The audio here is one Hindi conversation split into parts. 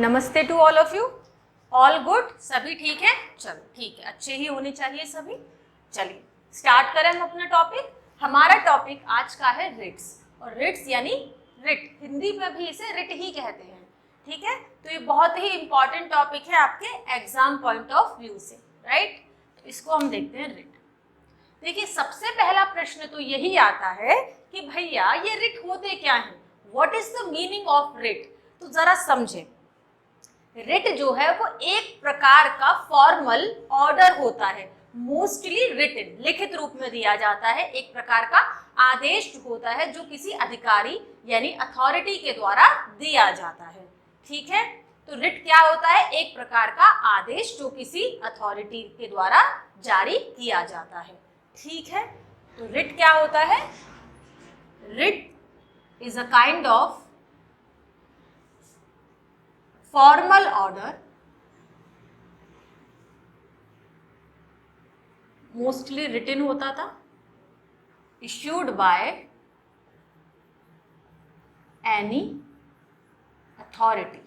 नमस्ते to all of you. All good? सभी ठीक है? चलो ठीक है, अच्छे ही होने चाहिए सभी। चलिए स्टार्ट करें हम अपना टॉपिक। हमारा टॉपिक आज का है रिट्स, और रिट्स यानी रिट, हिंदी में भी इसे रिट ही कहते हैं। ठीक है, तो ये बहुत ही इंपॉर्टेंट टॉपिक है आपके एग्जाम पॉइंट ऑफ व्यू से, राइट। तो इसको हम देखते हैं रिट। देखिए सबसे पहला प्रश्न तो यही आता है कि भैया ये रिट होते क्या हैं, what is the meaning of writ. तो जरा समझें, रिट जो है वो एक प्रकार का फॉर्मल ऑर्डर होता है, मोस्टली रिटन, लिखित रूप में दिया जाता है, एक प्रकार का आदेश होता है जो किसी अधिकारी यानी अथॉरिटी के द्वारा दिया जाता है। ठीक है, तो रिट क्या होता है? एक प्रकार का आदेश जो किसी अथॉरिटी के द्वारा जारी किया जाता है। ठीक है, तो रिट क्या होता है? Writ is a kind of formal order mostly written होता था, issued by any authority।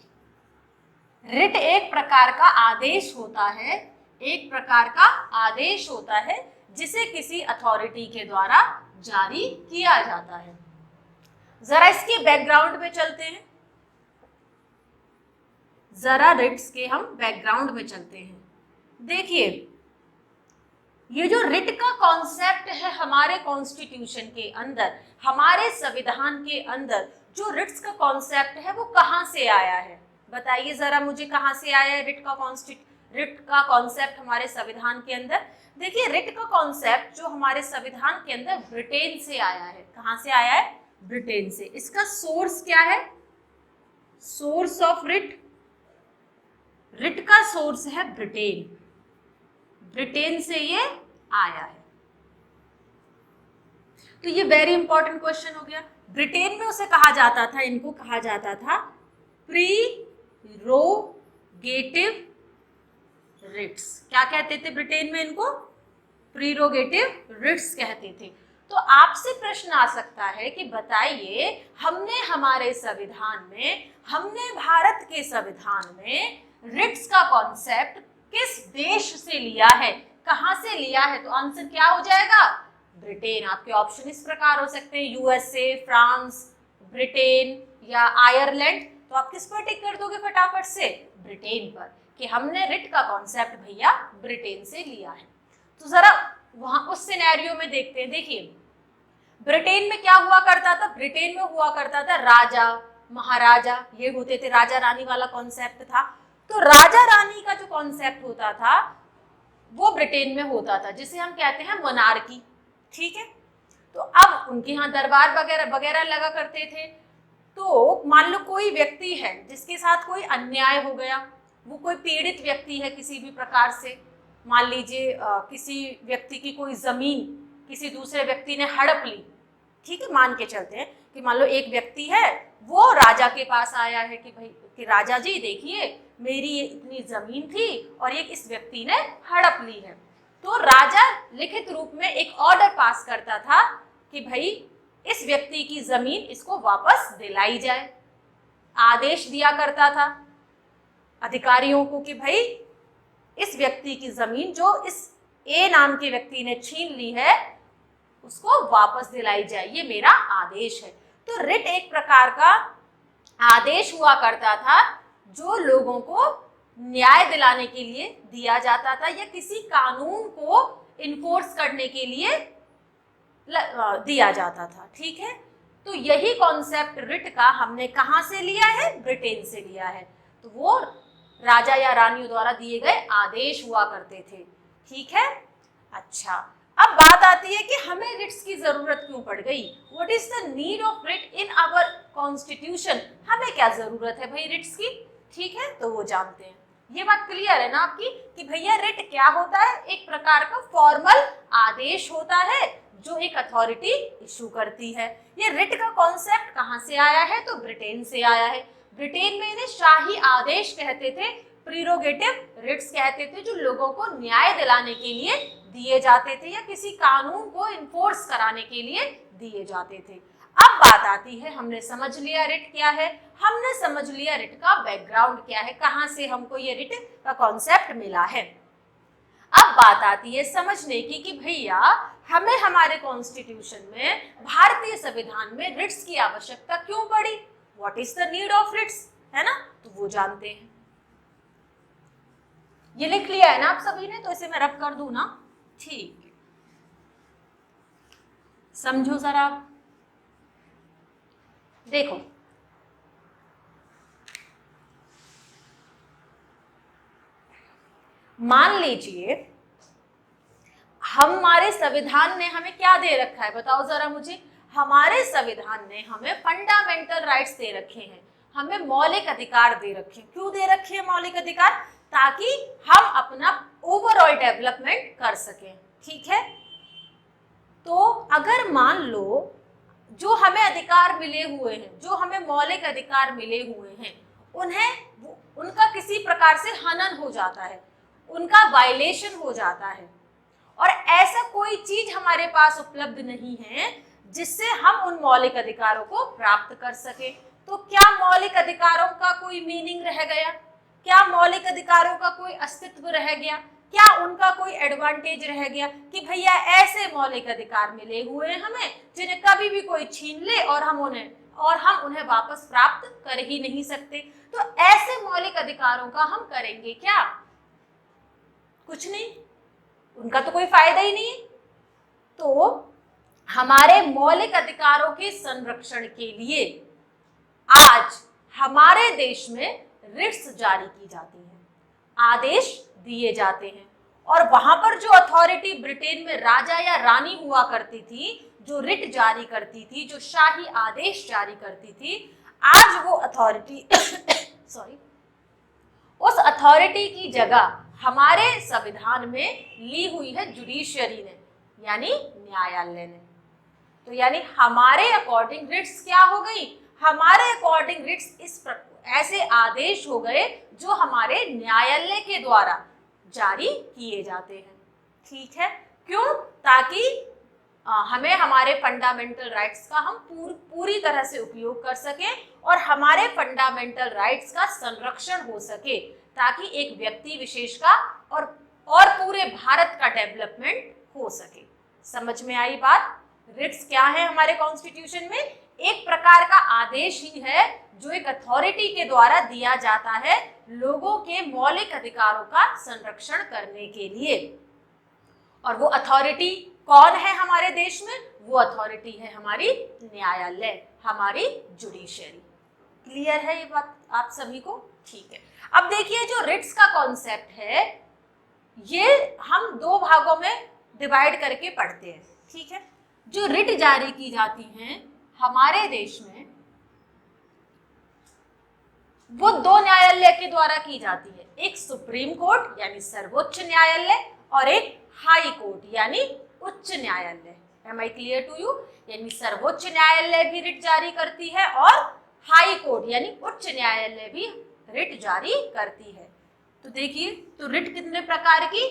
Writ एक प्रकार का आदेश होता है, एक प्रकार का आदेश होता है जिसे किसी अथॉरिटी के द्वारा जारी किया जाता है। जरा इसके बैकग्राउंड में चलते हैं, जरा रिट्स के हम बैकग्राउंड में चलते हैं। देखिए ये जो रिट का कॉन्सेप्ट है हमारे कॉन्स्टिट्यूशन के अंदर, हमारे संविधान के अंदर जो रिट्स का कॉन्सेप्ट है वो कहाँ से आया है? बताइए जरा मुझे, कहाँ से आया है रिट का कॉन्सेप्ट हमारे संविधान के अंदर? देखिए रिट का कॉन्सेप्ट जो हमारे संविधान के अंदर ब्रिटेन से आया है। कहाँ से आया है? ब्रिटेन से। इसका सोर्स क्या है? सोर्स ऑफ रिट, रिट का सोर्स है ब्रिटेन, ब्रिटेन से ये आया है। तो ये वेरी इंपॉर्टेंट क्वेश्चन हो गया। ब्रिटेन में उसे कहा जाता था, इनको कहा जाता था प्रीरोगेटिव रिट्स। क्या कहते थे ब्रिटेन में इनको? प्रीरोगेटिव रिट्स कहते थे। तो आपसे प्रश्न आ सकता है कि बताइए हमने हमारे संविधान में, हमने भारत के संविधान में रिट्स का कॉन्सेप्ट किस देश से लिया है, कहां से लिया है? तो आंसर क्या हो जाएगा? ब्रिटेन। आपके ऑप्शन इस प्रकार हो सकते हैं, यूएसए, फ्रांस, ब्रिटेन या आयरलैंड। तो आप किस पर टिक कर दोगे फटाफट से? ब्रिटेन पर, कि हमने रिट का कॉन्सेप्ट भैया ब्रिटेन से लिया है। तो जरा वहां उस सिनेरियो में देखते हैं। देखिए ब्रिटेन में क्या हुआ करता था? ब्रिटेन में हुआ करता था राजा महाराजा, ये होते थे, राजा रानी वाला कॉन्सेप्ट था। तो राजा रानी का जो कॉन्सेप्ट होता था वो ब्रिटेन में होता था, जिसे हम कहते हैं मोनार्की। ठीक है, तो अब उनके यहाँ दरबार वगैरह वगैरह लगा करते थे। तो मान लो कोई व्यक्ति है जिसके साथ कोई अन्याय हो गया, वो कोई पीड़ित व्यक्ति है किसी भी प्रकार से, मान लीजिए किसी व्यक्ति की कोई जमीन किसी दूसरे व्यक्ति ने हड़प ली। ठीक है, मान के चलते हैं कि मान लो एक व्यक्ति है, वो राजा के पास आया है कि भाई कि राजा जी देखिए मेरी ये इतनी जमीन थी और ये इस व्यक्ति ने हड़प ली है। तो राजा लिखित रूप में एक ऑर्डर पास करता था कि भाई इस व्यक्ति की जमीन इसको वापस दिलाई जाए। आदेश दिया करता था अधिकारियों को कि भाई इस व्यक्ति की जमीन जो इस ए नाम के व्यक्ति ने छीन ली है उसको वापस दिलाई जाए, ये मेरा आदेश है। तो रिट एक प्रकार का आदेश हुआ करता था जो लोगों को न्याय दिलाने के लिए दिया जाता था या किसी कानून को इन्फोर्स करने के लिए दिया जाता था। ठीक है, तो यही कॉन्सेप्ट रिट का हमने कहाँ से लिया है? ब्रिटेन से लिया है। तो वो राजा या रानियों द्वारा दिए गए आदेश हुआ करते थे। ठीक है, अच्छा अब बात आती है कि हमें रिट्स की जरूरत क्यों पड़ गई? What is the need of writ in our constitution? हमें क्या जरूरत है भाई रिट्स की? ठीक है, तो वो जानते हैं। ये बात क्लियर है ना आपकी कि भैया रिट क्या होता है? एक प्रकार का फॉर्मल आदेश होता है जो एक अथॉरिटी इशू करती है। ये रिट का कॉन्सेप्ट कहाँ से आया है? तो ब्रिटेन से आया है। ब्रिटेन में इन्हें शाही आदेश कहते थे, प्रीरोगेटिव रिट्स कहते थे, जो लोगों को न्याय दिलाने के लिए दिए जाते थे या किसी कानून को इन्फोर्स कराने के लिए दिए जाते थे। अब बात आती है, हमने समझ लिया रिट क्या है, हमने समझ लिया रिट का बैकग्राउंड क्या है, कहां से हमको ये रिट का कॉन्सेप्ट मिला है। अब बात आती है समझने की कि भैया हमें हमारे कॉन्स्टिट्यूशन में, भारतीय संविधान में रिट्स की आवश्यकता क्यों पड़ी, what is the need of writs, है ना, तो वो जानते हैं। ये लिख लिया है ना आप सभी ने, तो इसे मैं रब कर दूं ना, ठीक है, समझो जरा। देखो मान लीजिए हमारे संविधान ने हमें क्या दे रखा है, बताओ जरा मुझे। हमारे संविधान ने हमें फंडामेंटल राइट्स दे रखे हैं, हमें मौलिक अधिकार दे रखे हैं। क्यों दे रखे हैं मौलिक अधिकार, ताकि हम अपना ओवरऑल डेवलपमेंट कर सकें, ठीक है। तो अगर मान लो जो हमें अधिकार मिले हुए हैं, जो हमें मौलिक अधिकार मिले हुए हैं, उनका किसी प्रकार से हनन हो जाता है, उनका वायलेशन हो जाता है, और ऐसा कोई चीज हमारे पास उपलब्ध नहीं है जिससे हम उन मौलिक अधिकारों को प्राप्त कर सके, तो क्या मौलिक अधिकारों का कोई मीनिंग रह गया, क्या मौलिक अधिकारों का कोई अस्तित्व रह गया, क्या उनका कोई एडवांटेज रह गया कि भैया ऐसे मौलिक अधिकार मिले हुए हैं हमें जिन्हें कभी भी कोई छीन ले और हम उन्हें वापस प्राप्त कर ही नहीं सकते। तो ऐसे मौलिक अधिकारों का हम करेंगे क्या, कुछ नहीं, उनका तो कोई फायदा ही नहीं है। तो हमारे मौलिक अधिकारों के संरक्षण के लिए आज हमारे देश में रिट्स जारी की जाती हैं, आदेश दिए जाते हैं, और वहां पर जो अथॉरिटी ब्रिटेन में राजा या रानी हुआ करती थी, जो रिट जारी करती थी, जो शाही आदेश जारी करती थी, आज वो अथॉरिटी सॉरी, उस अथॉरिटी की जगह हमारे संविधान में ली हुई है जुडिशियरी ने, यानी न्यायालय ने। तो यानी हमारे अकॉर्डिंग रिट्स क्या हो गई, हमारे अकॉर्डिंग रिट्स ऐसे आदेश हो गए जो हमारे न्यायालय के द्वारा जारी किए जाते हैं, ठीक है। क्यों, ताकि हमें हमारे फंडामेंटल राइट्स का हम पूरी तरह से उपयोग कर सकें और हमारे फंडामेंटल राइट्स का संरक्षण हो सके, ताकि एक व्यक्ति विशेष का और पूरे भारत का डेवलपमेंट हो सके। समझ में आई बात। रिट्स क्या है हमारे कॉन्स्टिट्यूशन में, एक प्रकार का आदेश ही है जो एक अथॉरिटी के द्वारा दिया जाता है लोगों के मौलिक अधिकारों का संरक्षण करने के लिए। और वो अथॉरिटी कौन है हमारे देश में, वो अथॉरिटी है हमारी न्यायालय, हमारी जुडिशियरी। क्लियर है ये बात आप सभी को, ठीक है। अब देखिए जो रिट्स का कॉन्सेप्ट है ये हम दो भागों में डिवाइड करके पढ़ते हैं, ठीक है। जो रिट जारी की जाती हैं हमारे देश में वो दो न्यायालय के द्वारा की जाती है, एक सुप्रीम कोर्ट यानी सर्वोच्च न्यायालय और एक हाई कोर्ट यानी उच्च न्यायालय। Am I clear to you. यानी सर्वोच्च न्यायालय भी रिट जारी करती है और हाई कोर्ट यानी उच्च न्यायालय भी रिट जारी करती है। तो देखिए, तो रिट कितने प्रकार की,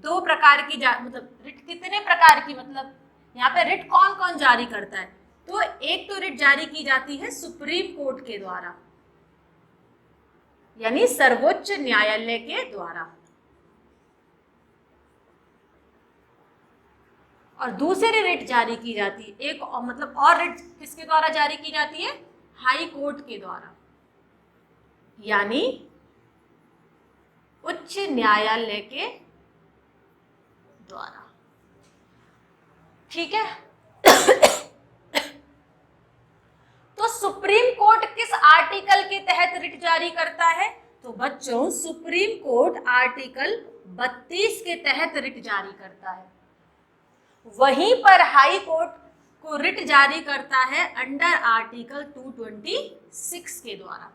दो प्रकार की, मतलब रिट कितने प्रकार की, मतलब यहाँ पे रिट कौन कौन जारी करता है, तो एक तो रिट जारी की जाती है सुप्रीम कोर्ट के द्वारा यानी सर्वोच्च न्यायालय के द्वारा, और दूसरी रिट जारी की जाती है एक मतलब और रिट किसके द्वारा जारी की जाती है, हाई कोर्ट के द्वारा यानी उच्च न्यायालय के द्वारा, ठीक है। तो सुप्रीम कोर्ट किस आर्टिकल के तहत रिट जारी करता है, तो बच्चों सुप्रीम कोर्ट आर्टिकल 32 के तहत रिट जारी करता है। वहीं पर हाई कोर्ट को रिट जारी करता है अंडर आर्टिकल 226 के द्वारा।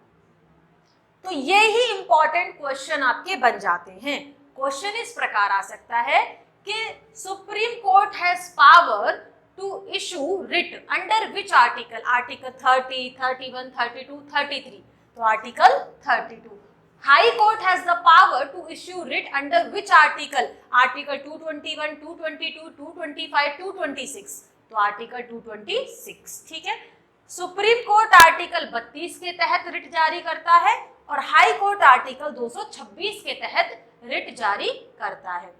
तो ये ही इंपॉर्टेंट क्वेश्चन आपके बन जाते हैं। क्वेश्चन इस प्रकार आ सकता है कि supreme court has power to issue writ under which article, article 30, 31, 32, 33। तो article 32। High court has the power to issue writ under which article, article 221, 222, 225, 226। तो आर्टिकल 226, ठीक है। सुप्रीम कोर्ट आर्टिकल 32 के तहत रिट जारी करता है और हाई कोर्ट आर्टिकल 226 के तहत रिट जारी करता है।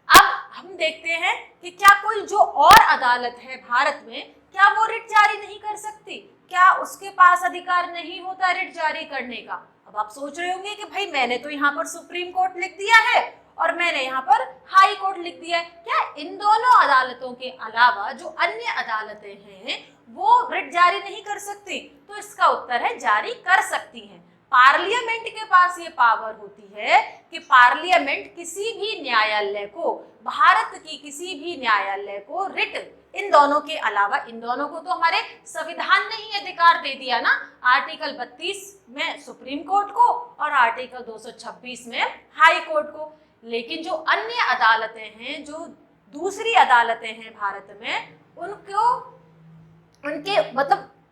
अब हम देखते हैं कि क्या कोई जो और अदालत है भारत में, क्या वो रिट जारी नहीं कर सकती? क्या उसके पास अधिकार नहीं होता रिट जारी करने का? अब आप सोच रहे होंगे कि भाई मैंने तो यहाँ पर सुप्रीम कोर्ट लिख दिया है और मैंने यहाँ पर हाई कोर्ट लिख दिया है, क्या इन दोनों अदालतों के अलावा जो अन्य अदालतें हैं वो रिट जारी नहीं कर सकती? तो इसका उत्तर है जारी कर सकती हैं। पार्लियामेंट के पास ये पावर होती है कि पार्लियामेंट किसी भी न्यायालय को, भारत की किसी भी न्यायालय को रिट, इन दोनों के अलावा, इन दोनों को तो हमारे संविधान ने ही अधिकार दे दिया ना, आर्टिकल 32 में सुप्रीम कोर्ट को और आर्टिकल 226 में हाई कोर्ट को। लेकिन जो अन्य अदालतें हैं, जो दूसरी अदालतें हैं भारत में,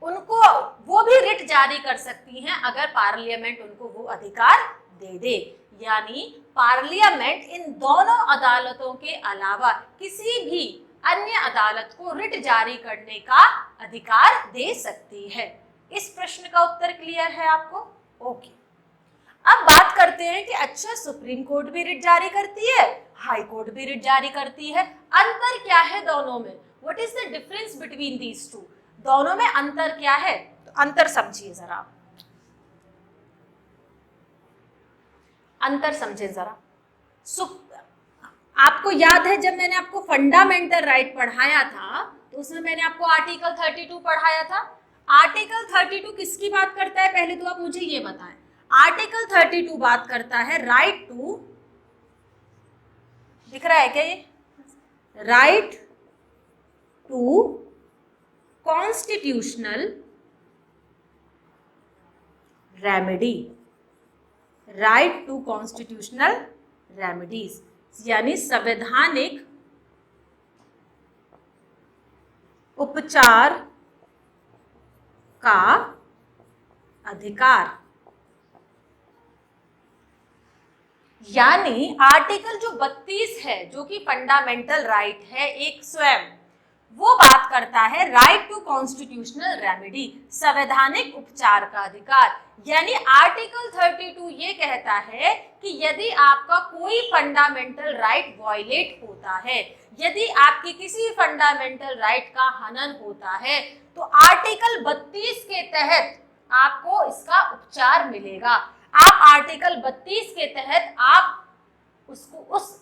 उनको वो भी रिट जारी कर सकती हैं अगर पार्लियामेंट उनको वो अधिकार दे दे। यानी पार्लियामेंट इन दोनों अदालतों के अलावा किसी भी अन्य अदालत को रिट जारी करने का अधिकार दे सकती है। इस प्रश्न का उत्तर क्लियर है आपको? ओके। अब बात करते हैं कि अच्छा सुप्रीम कोर्ट भी रिट जारी करती है, हाई कोर्ट भी रिट जारी करती है, अंतर क्या है दोनों में? What is the difference between these two? दोनों में अंतर क्या है? तो अंतर समझिए जरा, अंतर समझे जरा। आपको याद है जब मैंने आपको फंडामेंटल राइट पढ़ाया था तो उसमें मैंने आपको आर्टिकल 32 पढ़ाया था। आर्टिकल 32 किसकी बात करता है? पहले तो आप मुझे ये बताएं। आर्टिकल 32 बात करता है राइट टू, दिख रहा है क्या ये? Right to constitutional remedy, right to constitutional remedies, यानी संवैधानिक उपचार का अधिकार। यानी आर्टिकल जो 32 है, जो कि फंडामेंटल राइट है एक स्वयं, वो बात करता है राइट टू कॉन्स्टिट्यूशनल रेमेडी, संवैधानिक उपचार का अधिकार। यानी आर्टिकल 32 ये कहता है कि यदि आपका कोई फंडामेंटल राइट वायलेट होता है, यदि आपके किसी फंडामेंटल राइट का हनन होता है, तो आर्टिकल 32 के तहत आपको इसका उपचार मिलेगा। आप आर्टिकल 32 के तहत आप उसको, उस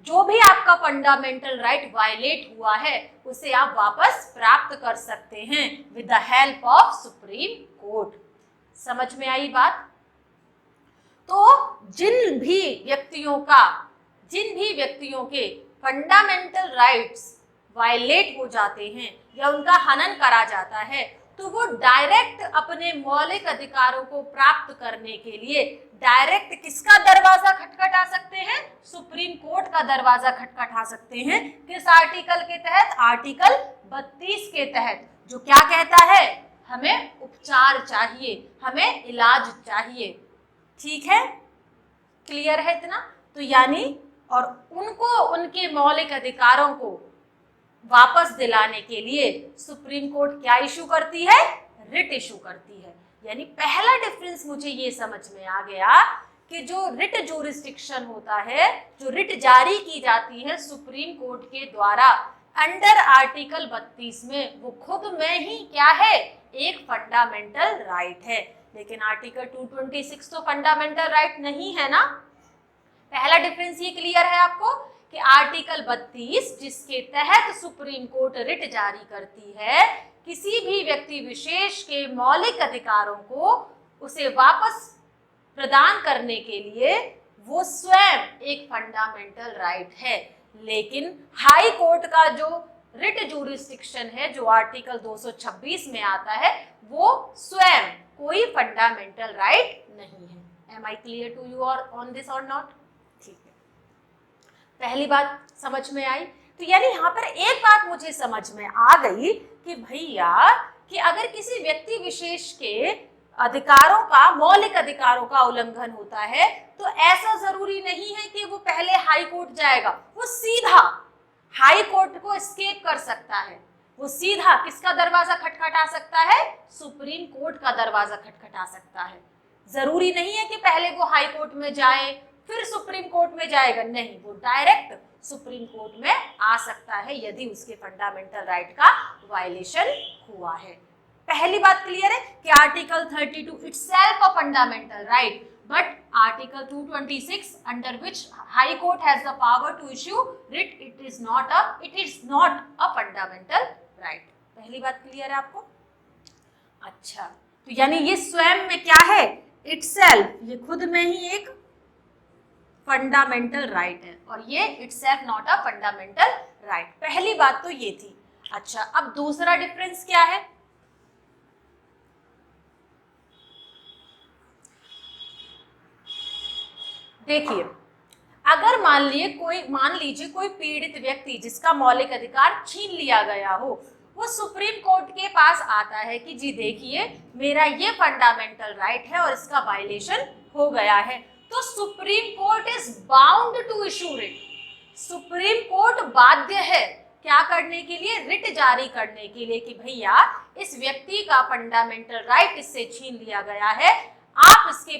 जो भी आपका फंडामेंटल राइट वायलेट हुआ है उसे आप वापस प्राप्त कर सकते हैं with the help of supreme court. समझ में आई बात? तो जिन भी व्यक्तियों के फंडामेंटल राइट्स वायलेट हो जाते हैं या उनका हनन करा जाता है, तो वो डायरेक्ट अपने मौलिक अधिकारों को प्राप्त करने के लिए डायरेक्ट किसका दरवाजा खटखटा सकते हैं? सुप्रीम कोर्ट का दरवाजा खटखटा सकते हैं। किस आर्टिकल के तहत? आर्टिकल 32 के तहत, जो क्या कहता है? हमें उपचार चाहिए, हमें इलाज चाहिए। ठीक है, क्लियर है इतना? तो यानी और उनको उनके मौलिक अधिकारों को वापस दिलाने के लिए सुप्रीम कोर्ट क्या इशू करती है? रिट इशू करती है। यानी पहला डिफरेंस मुझे ये समझ में आ गया कि जो रिट ज्यूरिसडिक्शन होता है, जो रिट जारी की जाती है सुप्रीम कोर्ट के द्वारा अंडर आर्टिकल 32 में, वो खुद में ही क्या है? एक फंडामेंटल राइट है। लेकिन आर्टिकल 226 तो फंडामेंटल राइट नहीं है ना। पहला डिफरेंस ये क्लियर है आपको कि आर्टिकल 32 जिसके तहत सुप्रीम कोर्ट रिट जारी करती है, किसी भी व्यक्ति विशेष के मौलिक अधिकारों को उसे वापस प्रदान करने के लिए वो स्वयं एक फंडामेंटल राइट है। लेकिन हाई कोर्ट का जो रिट ज्यूरिसडिक्शन है, जो आर्टिकल 226 में आता है, वो स्वयं कोई फंडामेंटल राइट नहीं है। Am I clear to you और ऑन दिस और नॉट? ठीक है, पहली बात समझ में आई। तो यानी यहाँ पर एक बात मुझे समझ में आ गई कि भैया कि अगर किसी व्यक्ति विशेष के अधिकारों का, मौलिक अधिकारों का उल्लंघन होता है, तो ऐसा जरूरी नहीं है कि वो पहले हाई कोर्ट जाएगा, वो सीधा हाई कोर्ट को एस्केप कर सकता है। वो सीधा किसका दरवाजा खटखटा सकता है? सुप्रीम कोर्ट का दरवाजा खटखटा सकता है। जरूरी नहीं है कि पहले वो हाई कोर्ट में जाए फिर सुप्रीम कोर्ट में जाएगा, नहीं, वो डायरेक्ट सुप्रीम कोर्ट में आ सकता है यदि उसके फंडामेंटल राइट का वायलेशन हुआ है। पहली बात क्लियर है कि article 32 itself a fundamental right, but article 226 under which high court has the power to issue writ, it is not a fundamental right. पहली बात क्लियर है आपको? अच्छा, तो यानी ये स्वयं में क्या है? इटसेल्फ, ये खुद में ही एक फंडामेंटल राइट है और ये itself not a fundamental right. पहली बात तो ये थी। अच्छा, अब दूसरा डिफरेंस क्या है? देखिए, अगर मान लीजिए कोई पीड़ित व्यक्ति जिसका मौलिक अधिकार छीन लिया गया हो, वो सुप्रीम कोर्ट के पास आता है कि जी देखिए मेरा ये फंडामेंटल राइट है और इसका वायलेशन हो गया है, तो supreme court is bound to issue writ. Supreme court बाध्य है क्या करने के लिए? रिट जारी करने के लिए कि भैया इस व्यक्ति का फंडामेंटल राइट इससे छीन लिया गया है, आप इसके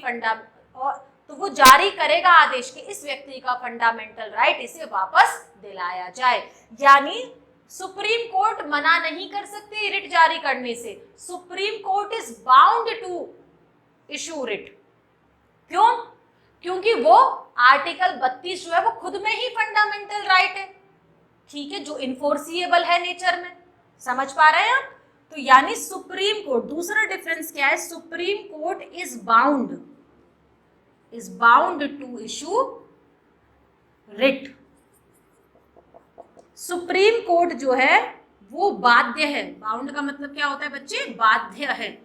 तो वो जारी करेगा आदेश कि इस व्यक्ति का फंडामेंटल राइट इसे वापस दिलाया जाए। यानी सुप्रीम कोर्ट मना नहीं कर सकती रिट जारी करने से। Supreme court is bound to issue writ. क्यों? क्योंकि वो आर्टिकल 32 जो है वो खुद में ही फंडामेंटल राइट है, ठीक है, जो इन्फोर्सिएबल है नेचर में। समझ पा रहे हैं आप? तो यानी सुप्रीम कोर्ट, दूसरा डिफरेंस क्या है? Supreme court is bound to issue writ. Supreme court जो है वो बाध्य है। बाउंड का मतलब क्या होता है बच्चे? बाध्य है,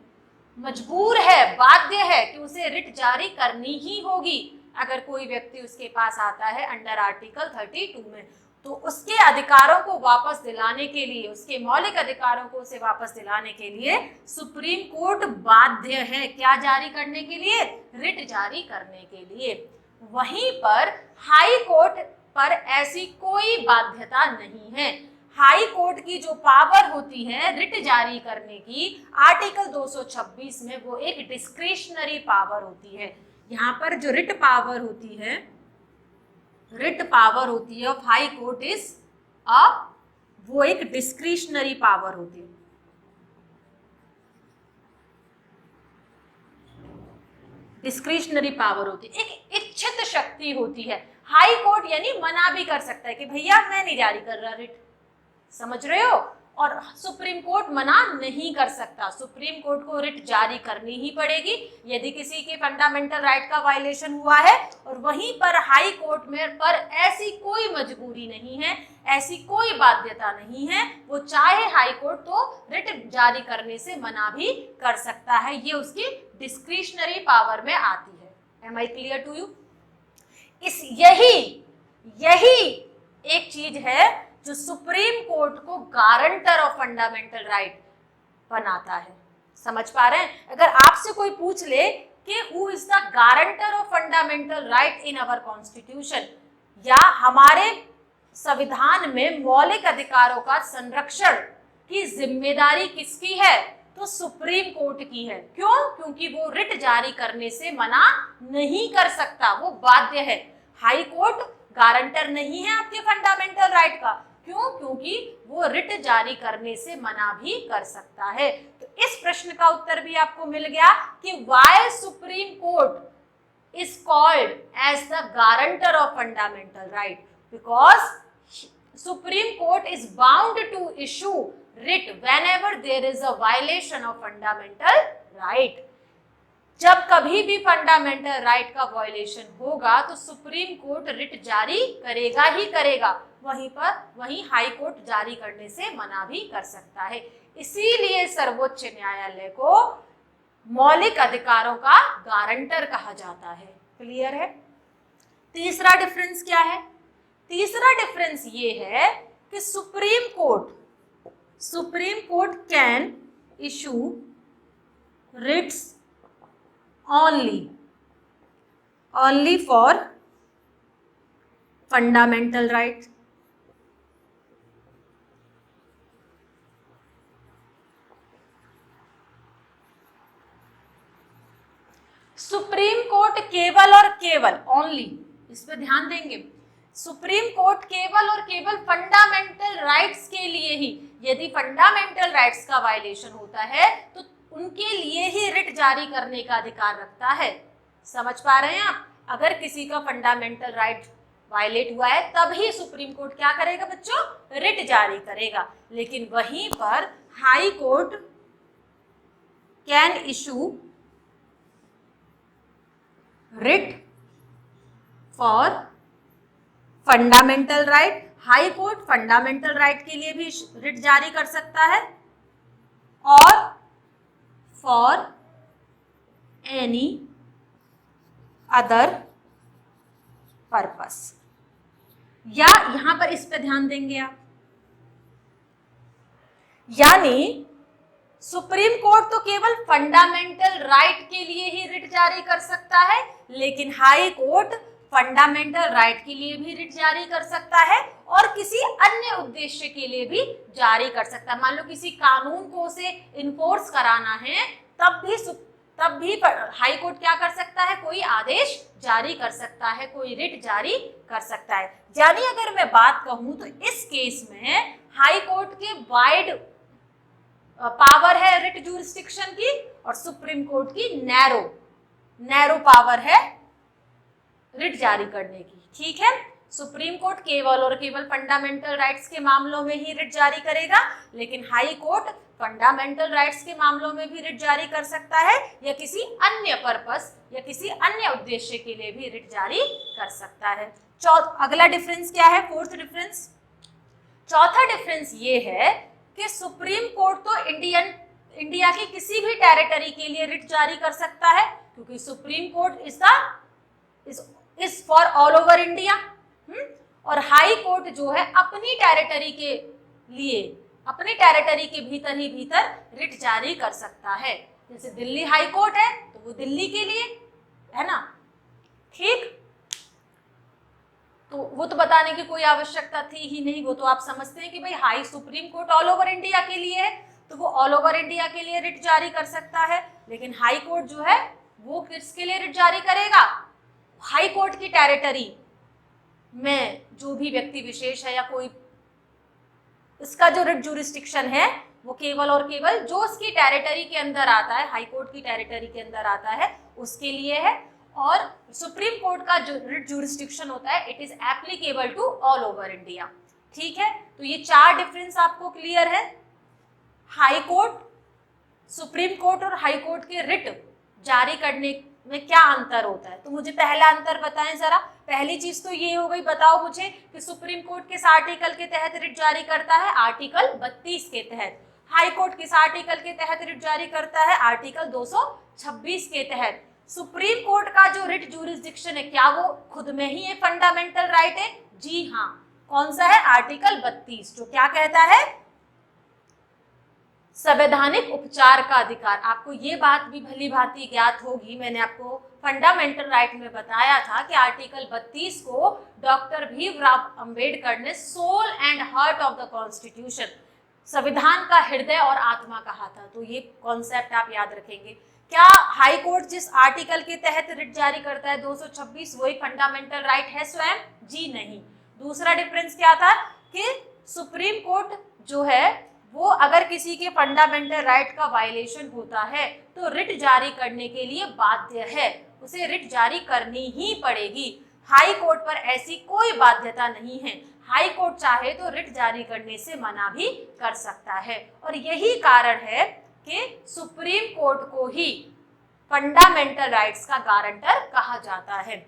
मजबूर है, बाध्य है कि उसे रिट जारी करनी ही होगी। अगर कोई व्यक्ति उसके पास आता है अंडर आर्टिकल 32 में, तो उसके अधिकारों को वापस दिलाने के लिए, उसके मौलिक अधिकारों को उसे वापस दिलाने के लिए सुप्रीम कोर्ट बाध्य है क्या जारी करने के लिए? रिट जारी करने के लिए। वहीं पर हाई कोर्ट पर ऐसी कोई बाध्यता नहीं है। हाई कोर्ट की जो पावर होती है रिट जारी करने की, आर्टिकल 226 में, वो एक डिस्क्रिशनरी पावर होती है। यहाँ पर जो रिट पावर होती है ऑफ हाई कोर्ट इज वो एक डिस्क्रिशनरी पावर होती है। डिस्क्रिशनरी पावर होती है, एक इच्छित शक्ति होती है। हाई कोर्ट यानी मना भी कर सकता है कि भैया मैं नहीं जारी कर रहा रिट, समझ रहे हो? और सुप्रीम कोर्ट मना नहीं कर सकता। सुप्रीम कोर्ट को रिट जारी करनी ही पड़ेगी यदि किसी के फंडामेंटल राइट का वायलेशन हुआ है। और वहीं पर हाई कोर्ट में पर ऐसी कोई मजबूरी नहीं है, ऐसी कोई बाध्यता नहीं है, वो चाहे हाई कोर्ट तो रिट जारी करने से मना भी कर सकता है। ये उसकी डिस्क्रिशनरी पावर में आती है। Am I clear to you? यही एक चीज है जो सुप्रीम कोर्ट को गारंटर ऑफ फंडामेंटल राइट बनाता है। समझ पा रहे हैं? अगर आपसे कोई पूछ ले कि who is the guarantor of fundamental right in our constitution, या हमारे संविधान में मौलिक अधिकारों का संरक्षण की जिम्मेदारी किसकी है, तो सुप्रीम कोर्ट की है। क्यों? क्योंकि वो रिट जारी करने से मना नहीं कर सकता, वो बाध्य है। हाई कोर्ट गारंटर नहीं है आपके फंडामेंटल राइट का। क्यों? क्योंकि वो रिट जारी करने से मना भी कर सकता है। तो इस प्रश्न का उत्तर भी आपको मिल गया कि why supreme court is called as the guarantor of fundamental right, because supreme court is bound to issue writ whenever there is a violation of fundamental right. जब कभी भी फंडामेंटल राइट का वायलेशन होगा तो सुप्रीम कोर्ट रिट जारी करेगा ही करेगा, वहीं हाई कोर्ट जारी करने से मना भी कर सकता है। इसीलिए सर्वोच्च न्यायालय को मौलिक अधिकारों का गारंटर कहा जाता है। क्लियर है? तीसरा डिफरेंस क्या है? तीसरा डिफरेंस ये है कि supreme court can issue Ritz only for fundamental rights, supreme court केवल और केवल ओनली, इस पे ध्यान देंगे, सुप्रीम कोर्ट केवल और केवल फंडामेंटल राइट्स के लिए ही, यदि फंडामेंटल राइट्स का वायलेशन होता है तो उनके लिए ही रिट जारी करने का अधिकार रखता है। समझ पा रहे हैं आप? अगर किसी का फंडामेंटल राइट वायलेट हुआ है तभी सुप्रीम कोर्ट क्या करेगा बच्चों? रिट जारी करेगा। लेकिन वहीं पर high court can issue writ for fundamental right, high court fundamental right के लिए भी रिट जारी कर सकता है और फॉर एनी अदर पर्पस, या यहां पर इस पे ध्यान देंगे आप, यानी सुप्रीम कोर्ट तो केवल फंडामेंटल राइट के लिए ही रिट जारी कर सकता है, लेकिन हाई कोर्ट फंडामेंटल राइट के लिए भी रिट जारी कर सकता है और किसी अन्य उद्देश्य के लिए भी जारी कर सकता है। मान लो किसी कानून को उसे इन्फोर्स कराना है तब भी हाई कोर्ट क्या कर सकता है? कोई आदेश जारी कर सकता है, कोई रिट जारी कर सकता है। यानी अगर मैं बात कहूं तो इस केस में हाई कोर्ट के वाइड पावर है रिट ज्यूरिसडिक्शन की और सुप्रीम कोर्ट की नैरो पावर है रिट जारी करने की। ठीक है, सुप्रीम कोर्ट केवल और केवल फंडामेंटल राइट्स के मामलों में ही रिट जारी करेगा, लेकिन हाई कोर्ट फंडामेंटल राइट्स के मामलों में भी रिट जारी कर सकता है या किसी अन्य पर्पस या किसी अन्य उद्देश्य के लिए भी रिट जारी कर सकता है। अगला डिफरेंस क्या है? फोर्थ डिफरेंस, चौथा डिफरेंस ये है कि सुप्रीम कोर्ट तो इंडिया की किसी भी टेरिटरी के लिए रिट जारी कर सकता है, क्योंकि supreme court is for all over India, और हाई कोर्ट जो है अपनी टेरिटरी के लिए, अपनी टेरिटरी के भीतर ही भीतर रिट जारी कर सकता है। जैसे दिल्ली हाई कोर्ट है तो वो दिल्ली के लिए है ना, ठीक, तो वो तो बताने की कोई आवश्यकता थी ही नहीं, वो तो आप समझते हैं कि भाई high supreme court all over India के लिए है तो वो ऑल ओवर इंडिया के लिए रिट जारी कर सकता है। लेकिन हाई कोर्ट जो है वो किसके लिए रिट जारी करेगा? हाई कोर्ट की टेरिटरी में जो भी व्यक्ति विशेष है या कोई, इसका जो रिट ज्यूरिसडिक्शन है वो केवल और केवल जो उसकी टेरिटरी के अंदर आता है, हाई कोर्ट की टेरिटरी के अंदर आता है उसके लिए है, और सुप्रीम कोर्ट का जो रिट ज्यूरिसडिक्शन होता है it is applicable to all over India. ठीक है, तो ये चार डिफरेंस आपको क्लियर है। हाई कोर्ट, सुप्रीम कोर्ट और हाई कोर्ट के रिट जारी करने में क्या अंतर होता है? तो मुझे पहला अंतर बताएं जरा। पहली चीज तो ये हो गई, बताओ मुझे कि सुप्रीम कोर्ट किस आर्टिकल के तहत रिट जारी करता है? आर्टिकल 32 के तहत। हाई कोर्ट किस आर्टिकल के तहत रिट जारी करता है? आर्टिकल 226 के तहत। सुप्रीम कोर्ट का जो रिट ज्यूरिसडिक्शन है क्या वो खुद में ही एक फंडामेंटल राइट है? जी हाँ। कौन सा है? आर्टिकल 32, जो क्या कहता है? संवैधानिक उपचार का अधिकार। आपको ये बात भी भली भांति ज्ञात होगी, मैंने आपको फंडामेंटल राइट में बताया था कि आर्टिकल 32 को डॉक्टर भीमराव अंबेडकर ने soul and heart of the constitution, संविधान का हृदय और आत्मा कहा था। तो ये कॉन्सेप्ट आप याद रखेंगे। क्या हाई कोर्ट जिस आर्टिकल के तहत रिट जारी करता है 226, वही फंडामेंटल राइट है स्वयं? जी नहीं। दूसरा डिफरेंस क्या था कि सुप्रीम कोर्ट जो है वो अगर किसी के फंडामेंटल राइट का वायलेशन होता है तो रिट जारी करने के लिए बाध्य है, उसे रिट जारी करनी ही पड़ेगी। हाई कोर्ट पर ऐसी कोई बाध्यता नहीं है, हाई कोर्ट चाहे तो रिट जारी करने से मना भी कर सकता है। और यही कारण है कि सुप्रीम कोर्ट को ही फंडामेंटल राइट्स का गारंटर कहा जाता है।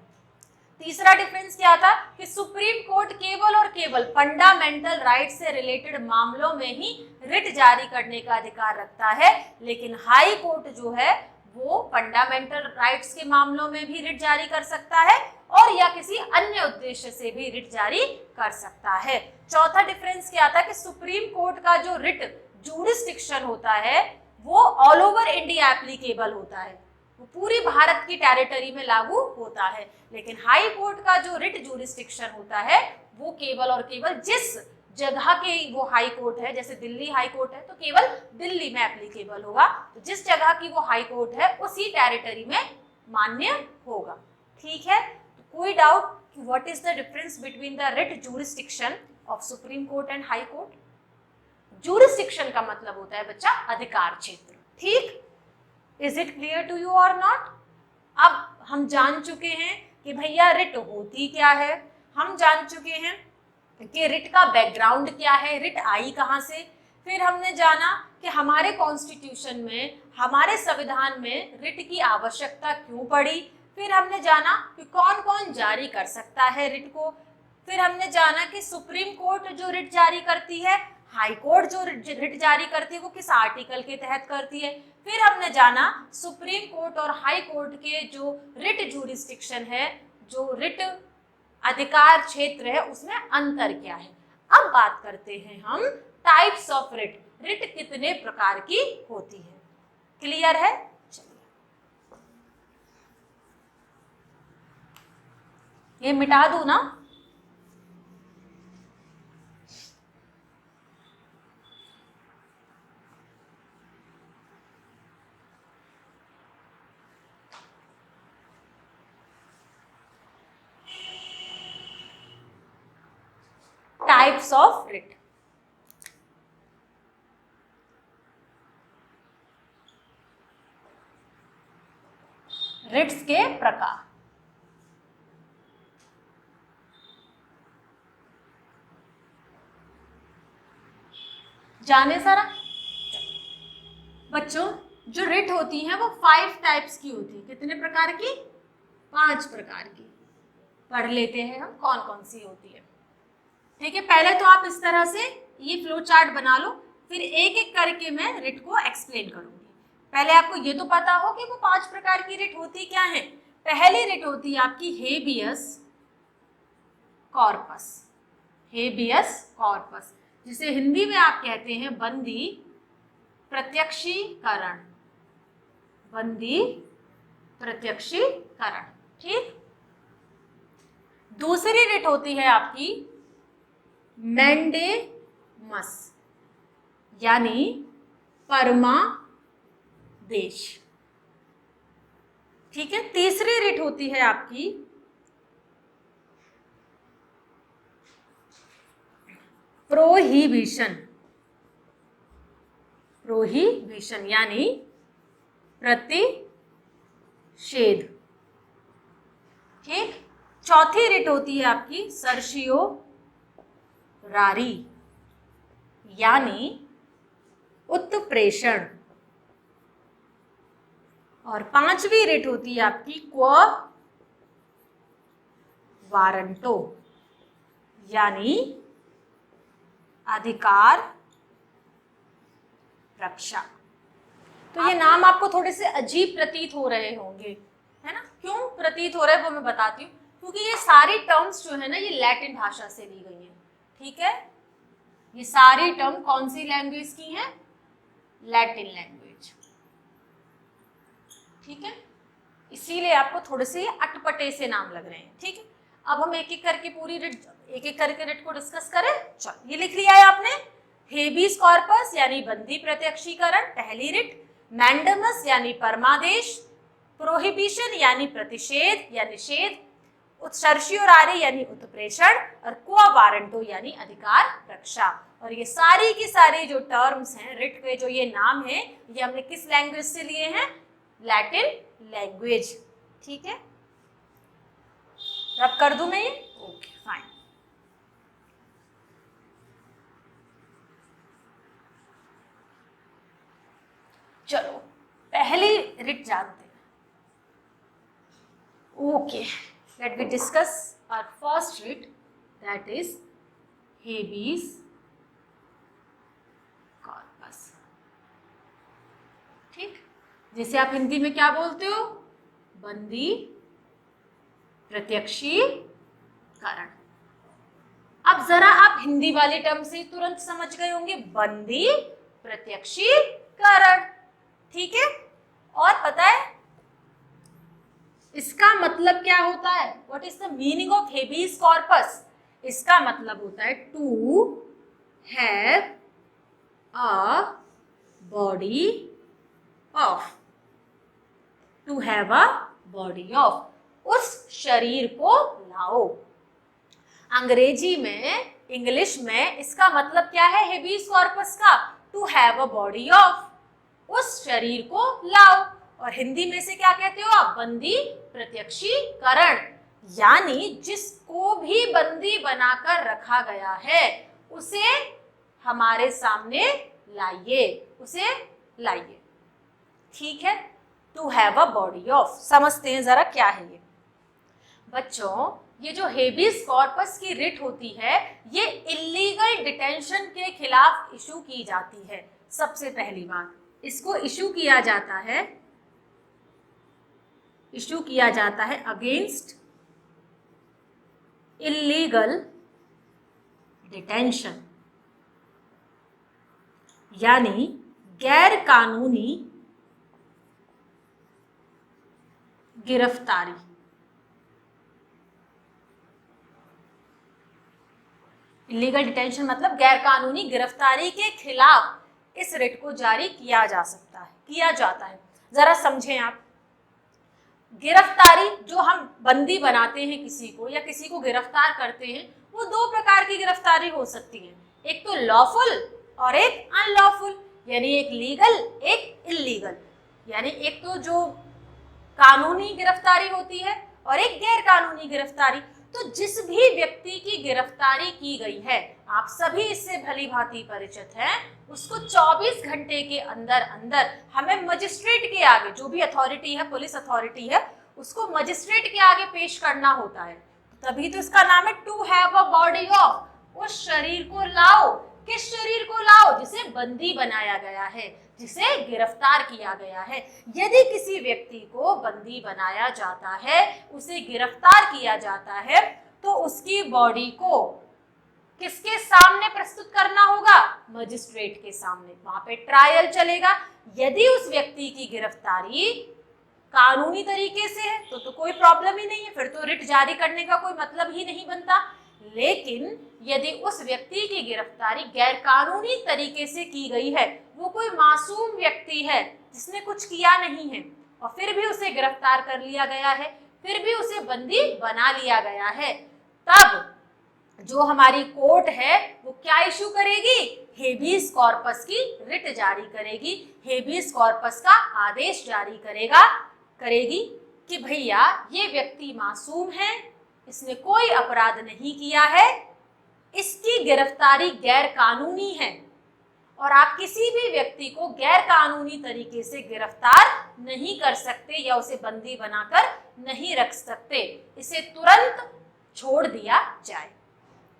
तीसरा डिफरेंस क्या था कि सुप्रीम कोर्ट केवल और केवल फंडामेंटल राइट से रिलेटेड मामलों में ही रिट जारी करने का अधिकार रखता है, लेकिन हाई कोर्ट जो है वो फंडामेंटल राइट्स के मामलों में भी रिट जारी कर सकता है और या किसी अन्य उद्देश्य से भी रिट जारी कर सकता है। चौथा डिफरेंस क्या था कि सुप्रीम कोर्ट का जो रिट ज्यूरिसडिक्शन होता है वो ऑल ओवर इंडिया एप्लीकेबल होता है, वो पूरी भारत की टेरिटरी में लागू होता है। लेकिन हाई कोर्ट का जो रिट ज्यूरिसडिक्शन होता है वो केवल और केवल जिस जगह के वो हाई कोर्ट है, जैसे दिल्ली हाई कोर्ट है तो केवल दिल्ली में एप्लीकेबल होगा, तो जिस जगह की वो हाई कोर्ट है उसी टेरिटरी में मान्य होगा। ठीक है, तो कोई doubt what is the difference between the writ jurisdiction of supreme court and high court? Jurisdiction का मतलब होता है बच्चा अधिकार क्षेत्र। ठीक, is it clear to you और नॉट? अब हम जान चुके हैं कि भैया रिट होती क्या है, हम जान चुके हैं कि रिट का बैकग्राउंड क्या है, रिट आई कहाँ से, फिर हमने जाना कि हमारे कॉन्स्टिट्यूशन में, हमारे संविधान में रिट की आवश्यकता क्यों पड़ी, फिर हमने जाना कि कौन कौन जारी कर सकता है रिट को, फिर हमने जाना कि सुप्रीम कोर्ट जो रिट जारी करती है, हाई कोर्ट जो रिट जारी करती है वो किस आर्टिकल के तहत करती है, फिर हमने जाना सुप्रीम कोर्ट और हाई कोर्ट के जो रिट जूरिसडिक्शन है, जो रिट अधिकार क्षेत्र है, उसमें अंतर क्या है। अब बात करते हैं हम टाइप्स ऑफ रिट, रिट कितने प्रकार की होती है। क्लियर है? चलिए ये मिटा दूं ना? Types of writ. रिट्स के प्रकार। जाने सारा बच्चों, जो रिट होती है वो 5 टाइप्स की होती है। कितने प्रकार की? 5 प्रकार की। पढ़ लेते हैं हम कौन कौन सी होती है। ठीक है, पहले तो आप इस तरह से ये फ्लो चार्ट बना लो, फिर एक एक करके मैं रिट को एक्सप्लेन करूंगी। पहले आपको ये तो पता हो कि वो 5 प्रकार की रिट होती क्या है। पहली रिट होती है आपकी हेबियस कॉर्पस। हेबियस कॉर्पस, जिसे हिंदी में आप कहते हैं बंदी प्रत्यक्षीकरण। बंदी प्रत्यक्षीकरण। ठीक, दूसरी रिट होती है आपकी मैंडेमस, यानी परमादेश। ठीक है, तीसरी रिट होती है आपकी प्रोहिबिशन। प्रोहिबिशन यानी प्रतिषेध। ठीक, चौथी रिट होती है आपकी सर्शियोरारी, यानी उत्प्रेषण। और पांचवी रिट होती है आपकी क्व वारंटो, यानी अधिकार रक्षा। तो ये नाम आपको थोड़े से अजीब प्रतीत हो रहे होंगे, है ना? क्यों प्रतीत हो रहे हैं वो मैं बताती हूँ। क्योंकि ये सारी टर्म्स जो है ना, ये लैटिन भाषा से ली गई है। ठीक है, ये सारी टर्म कौन सी लैंग्वेज की हैं? Latin language. ठीक है, इसीलिए आपको थोड़े से अटपटे से नाम लग रहे हैं। ठीक है, अब हम एक एक करके पूरी रिट, एक एक करके रिट को डिस्कस करें। चलो, ये लिख लिया है आपने। हेबियस कॉर्पस यानी बंदी प्रत्यक्षीकरण पहली रिट, मैंडेमस यानी परमादेश, प्रोहिबिशन यानी प्रतिषेध या निषेध, सर्शियोरारी यानी उत्प्रेषण, और क्व वारंटो यानी अधिकार रक्षा। और ये सारी की सारी जो टर्म्स हैं रिट के, जो ये नाम है, ये हमने किस लैंग्वेज से लिए हैं? Latin language. ठीक है, रब कर दूं मैं ये? Okay fine. चलो पहली रिट जानते हैं। Okay, let me discuss our first writ, that is habeas corpus। ठीक, जिसे आप हिंदी में क्या बोलते हो? बंदी प्रत्यक्षीकरण। अब जरा आप हिंदी वाले टर्म से तुरंत समझ गए होंगे, बंदी प्रत्यक्षीकरण। ठीक है, और पता है इसका मतलब क्या होता है? What is the meaning of habeas corpus? इसका मतलब होता है to have a body of. To have a body of, उस शरीर को लाओ। अंग्रेजी में, इंग्लिश में इसका मतलब क्या है हेबियस कॉर्पस का? To have a body of, उस शरीर को लाओ। और हिंदी में से क्या कहते हो आप? बंदी प्रत्यक्षीकरण, यानी जिसको भी बंदी बनाकर रखा गया है उसे हमारे सामने लाइए, उसे लाइए। ठीक है, to have a body of, समझते हैं जरा क्या है ये। बच्चों, ये जो हेबियस कॉर्पस की रिट होती है ये इलीगल डिटेंशन के खिलाफ इशू की जाती है। सबसे पहली बात, इसको इशू किया जाता है अगेंस्ट इलीगल डिटेंशन, यानी गैर कानूनी गिरफ्तारी। इलीगल डिटेंशन मतलब गैर कानूनी गिरफ्तारी के खिलाफ इस रिट को जारी किया जाता है। जरा समझें आप, गिरफ्तारी जो हम बंदी बनाते हैं किसी को या किसी को गिरफ्तार करते हैं, वो दो प्रकार की गिरफ्तारी हो सकती है, एक तो लॉफुल और एक अनलॉफुल, यानी एक लीगल एक इलीगल। यानी एक तो जो कानूनी गिरफ्तारी होती है और एक गैर कानूनी गिरफ्तारी। तो जिस भी व्यक्ति की गिरफ्तारी की गई है, आप सभी इससे भली भांति परिचित हैं, उसको 24 घंटे के अंदर अंदर हमें मजिस्ट्रेट के आगे, जो भी अथॉरिटी है, पुलिस अथॉरिटी है, उसको मजिस्ट्रेट के आगे पेश करना होता है। तभी तो इसका नाम है to have a body of, उस शरीर को लाओ। किस शरीर को लाओ? जिसे बंदी बनाया गया है, जिसे गिरफ्तार किया गया है। यदि किसी व्यक्ति को बंदी बनाया जाता है, उसे गिरफ्तार किया जाता है, तो उसकी बॉडी को किसके सामने प्रस्तुत करना होगा? मजिस्ट्रेट के सामने। वहां पे ट्रायल चलेगा। यदि उस व्यक्ति की गिरफ्तारी कानूनी तरीके से है तो कोई प्रॉब्लम ही नहीं है, फिर तो रिट जारी करने का कोई मतलब ही नहीं बनता। लेकिन यदि उस व्यक्ति की गिरफ्तारी गैर कानूनी तरीके से की गई है, वो कोई मासूम व्यक्ति है जिसने कुछ किया नहीं है, और फिर भी उसे गिरफ्तार कर लिया गया है, फिर भी उसे बंदी बना लिया गया है, तब जो हमारी कोर्ट है वो क्या इशू करेगी? हेबियस कॉर्पस की रिट जारी करेगी। हेबियस कॉर्पस का आदेश जारी करेगी कि भैया ये व्यक्ति मासूम है, इसने कोई अपराध नहीं किया है, इसकी गिरफ्तारी गैर कानूनी है, और आप किसी भी व्यक्ति को गैर कानूनी तरीके से गिरफ्तार नहीं कर सकते या उसे बंदी बनाकर नहीं रख सकते। इसे तुरंत छोड़ दिया जाए।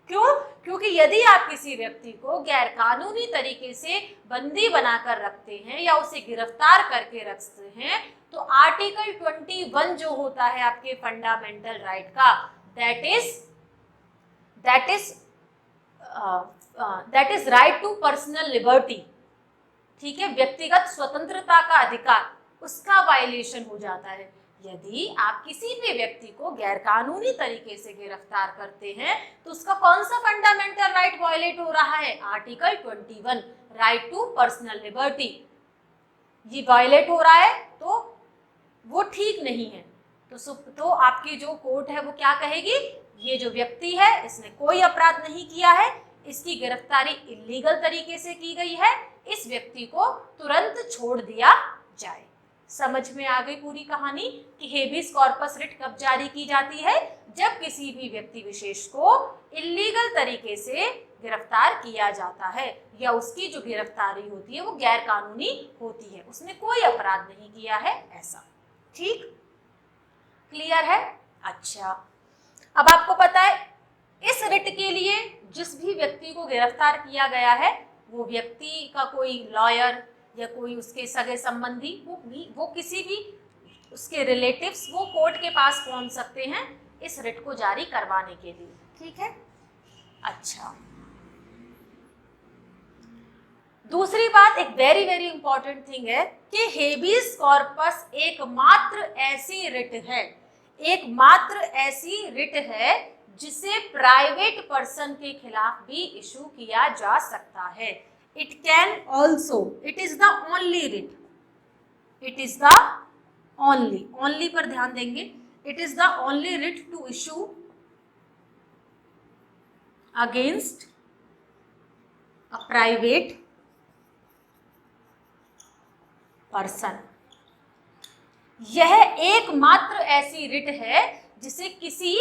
क्यों? क्योंकि यदि आप किसी व्यक्ति को गैर कानूनी तरीके से बंदी बनाकर रखते हैं या उसे गिरफ्तार करके रखते हैं, तो आर्टिकल 21 जो होता है आपके फंडामेंटल राइट का, that is right to personal liberty, ठीक है, व्यक्तिगत स्वतंत्रता का अधिकार, उसका वायलेशन हो जाता है। यदि आप किसी भी व्यक्ति को गैर कानूनी तरीके से गिरफ्तार करते हैं तो उसका कौन सा फंडामेंटल राइट वायलेट हो रहा है? Article 21, right to personal liberty, ये वायलेट हो रहा है, तो वो ठीक नहीं है। तो आपकी जो कोर्ट है वो क्या कहेगी? ये जो व्यक्ति है इसने कोई अपराध नहीं किया है, इसकी गिरफ्तारी इलीगल तरीके से की गई है, इस व्यक्ति को तुरंत छोड़ दिया जाए। समझ में आ गई पूरी कहानी कि हेबियस कॉर्पस रिट कब जारी की जाती है? जब किसी भी व्यक्ति विशेष को इलीगल तरीके से गिरफ्तार किया जाता है या उसकी जो गिरफ्तारी होती है वो गैर कानूनी होती है, उसने कोई अपराध नहीं किया है, ऐसा। ठीक, क्लियर है? अच्छा, अब आपको पता है इस रिट के लिए जिस भी व्यक्ति को गिरफ्तार किया गया है वो व्यक्ति का कोई लॉयर या कोई उसके सगे संबंधी, वो किसी भी उसके रिलेटिव्स, वो कोर्ट के पास पहुंच सकते हैं इस रिट को जारी करवाने के लिए। ठीक है? अच्छा, दूसरी बात, एक वेरी वेरी इंपॉर्टेंट थिंग है कि हेबियस कॉर्पस एकमात्र ऐसी रिट है जिसे प्राइवेट पर्सन के खिलाफ भी इशू किया जा सकता है। It is the only only, only पर ध्यान देंगे। It is the only writ to issue against a private person. यह एकमात्र ऐसी रिट है जिसे किसी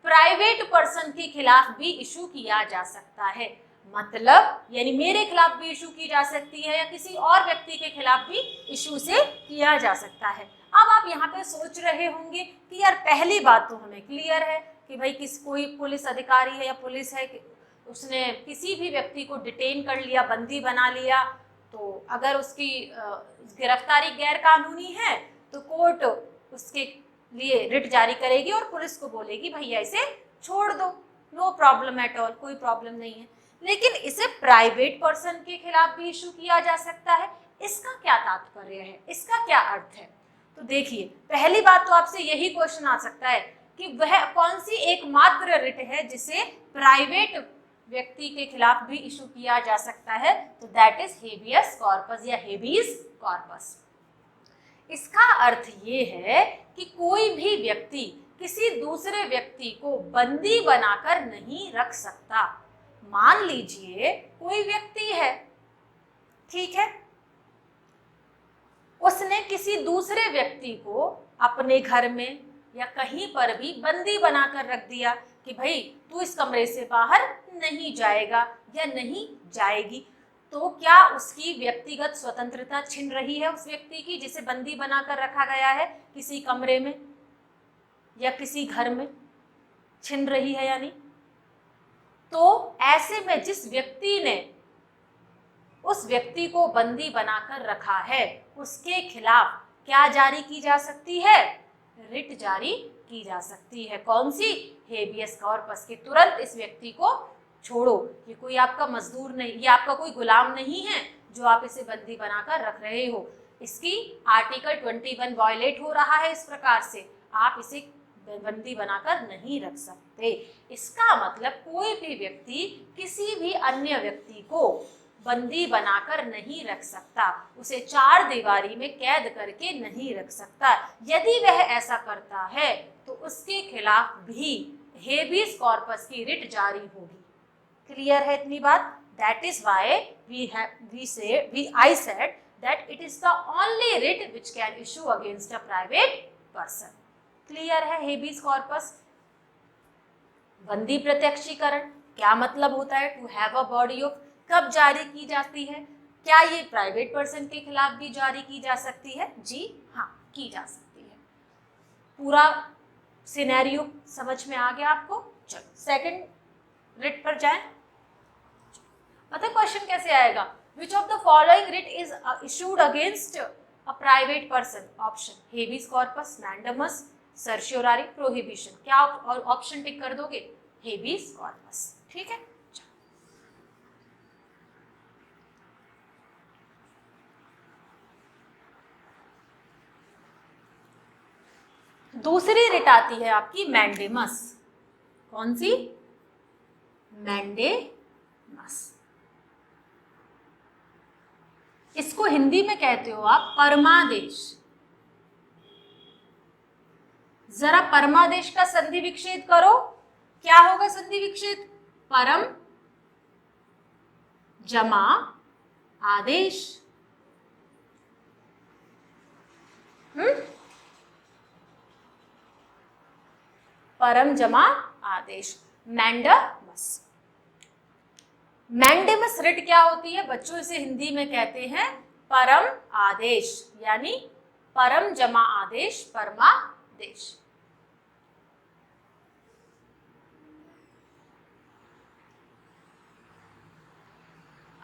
प्राइवेट पर्सन के खिलाफ भी इशू किया जा सकता है। मतलब यानी मेरे खिलाफ भी इशू की जा सकती है या किसी और व्यक्ति के खिलाफ भी इशू से किया जा सकता है। अब आप यहाँ पे सोच रहे होंगे कि यार पहली बात तो हमें क्लियर है कि भाई कोई पुलिस अधिकारी है या पुलिस है, उसने किसी भी व्यक्ति को डिटेन कर लिया, बंदी बना लिया, तो अगर उसकी गिरफ्तारी गैर कानूनी है तो कोर्ट उसके लिए रिट जारी करेगी और पुलिस को बोलेगी भैया इसे छोड़ दो, नो प्रॉब्लम एट ऑल, कोई प्रॉब्लम नहीं है। लेकिन इसे प्राइवेट पर्सन के खिलाफ भी इशू किया जा सकता है। इसका क्या तात्पर्य है, इसका क्या अर्थ है? तो देखिए, पहली बात तो आपसे यही क्वेश्चन आ सकता है कि वह कौन सी एकमात्र रिट है जिसे प्राइवेट व्यक्ति के खिलाफ भी इशू किया जा सकता है? तो दैट इज हेबियस कॉर्पस या हेबीज कॉर्पस। इसका अर्थ ये है कि कोई भी व्यक्ति किसी दूसरे व्यक्ति को बंदी बनाकर नहीं रख सकता। मान लीजिए कोई व्यक्ति है, ठीक है, उसने किसी दूसरे व्यक्ति को अपने घर में या कहीं पर भी बंदी बनाकर रख दिया कि भाई तू इस कमरे से बाहर नहीं जाएगा या नहीं जाएगी। तो क्या उसकी व्यक्तिगत स्वतंत्रता छिन रही है उस व्यक्ति की जिसे बंदी बनाकर रखा गया है किसी कमरे में या किसी घर में? छिन रही है या नहीं? तो ऐसे में जिस व्यक्ति ने उस व्यक्ति को बंदी बनाकर रखा है उसके खिलाफ क्या जारी की जा सकती है? रिट जारी की जा सकती है। कौन सी? हेबियस कॉर्पस के। तुरंत इस व्यक्ति को छोड़ो, ये कोई आपका मजदूर नहीं, ये आपका कोई गुलाम नहीं है जो आप इसे बंदी बनाकर रख रहे हो। इसकी आर्टिकल 21 वायलेट हो रहा है। इस प्रकार से आप इसे बंदी बनाकर नहीं रख सकते। इसका मतलब कोई भी व्यक्ति किसी भी अन्य व्यक्ति को बंदी बनाकर नहीं रख सकता, उसे चार दीवारी में कैद करके नहीं रख सकता। यदि वह ऐसा करता है तो उसके खिलाफ भी हेबियस कॉर्पस की रिट जारी होगी। क्लियर है इतनी बात? That is why I said that it is the only writ which can issue against a private person. Clear है? Habeas corpus. बंदी प्रत्यक्षीकरण क्या मतलब होता है? To have a body of. कब जारी की जाती है? क्या ये प्राइवेट पर्सन के खिलाफ भी जारी की जा सकती है? जी हाँ, की जा सकती है। पूरा सिनेरियो समझ में आ गया आपको? चलो सेकंड रिट पर जाएं। पता क्वेश्चन कैसे आएगा? Which of the following writ is issued against a private person? Option habeas corpus, mandamus, certiorari, prohibition. क्या ऑप्शन टिक कर दोगे? Habeas corpus. ठीक है। दूसरी रिट आती है आपकी मैंडेमस। कौन सी? मैंडेमस। इसको हिंदी में कहते हो आप परमादेश। जरा परमादेश का संधि विच्छेद करो। क्या होगा संधि विच्छेद? परम जमा आदेश। परम जमा आदेश, मैंडेमस। मैंडेमस रिट क्या होती है बच्चों? इसे हिंदी में कहते हैं परम आदेश, यानी परम जमा आदेश, परमादेश।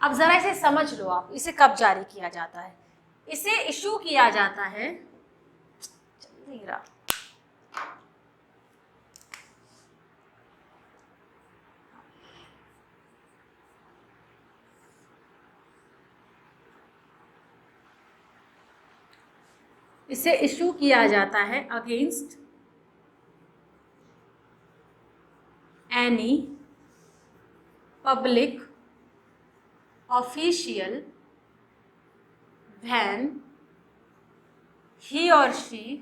अब जरा इसे समझ लो आप, इसे कब जारी किया जाता है? इसे इशू किया जाता है, इसे इशू किया जाता है against any public official when he or she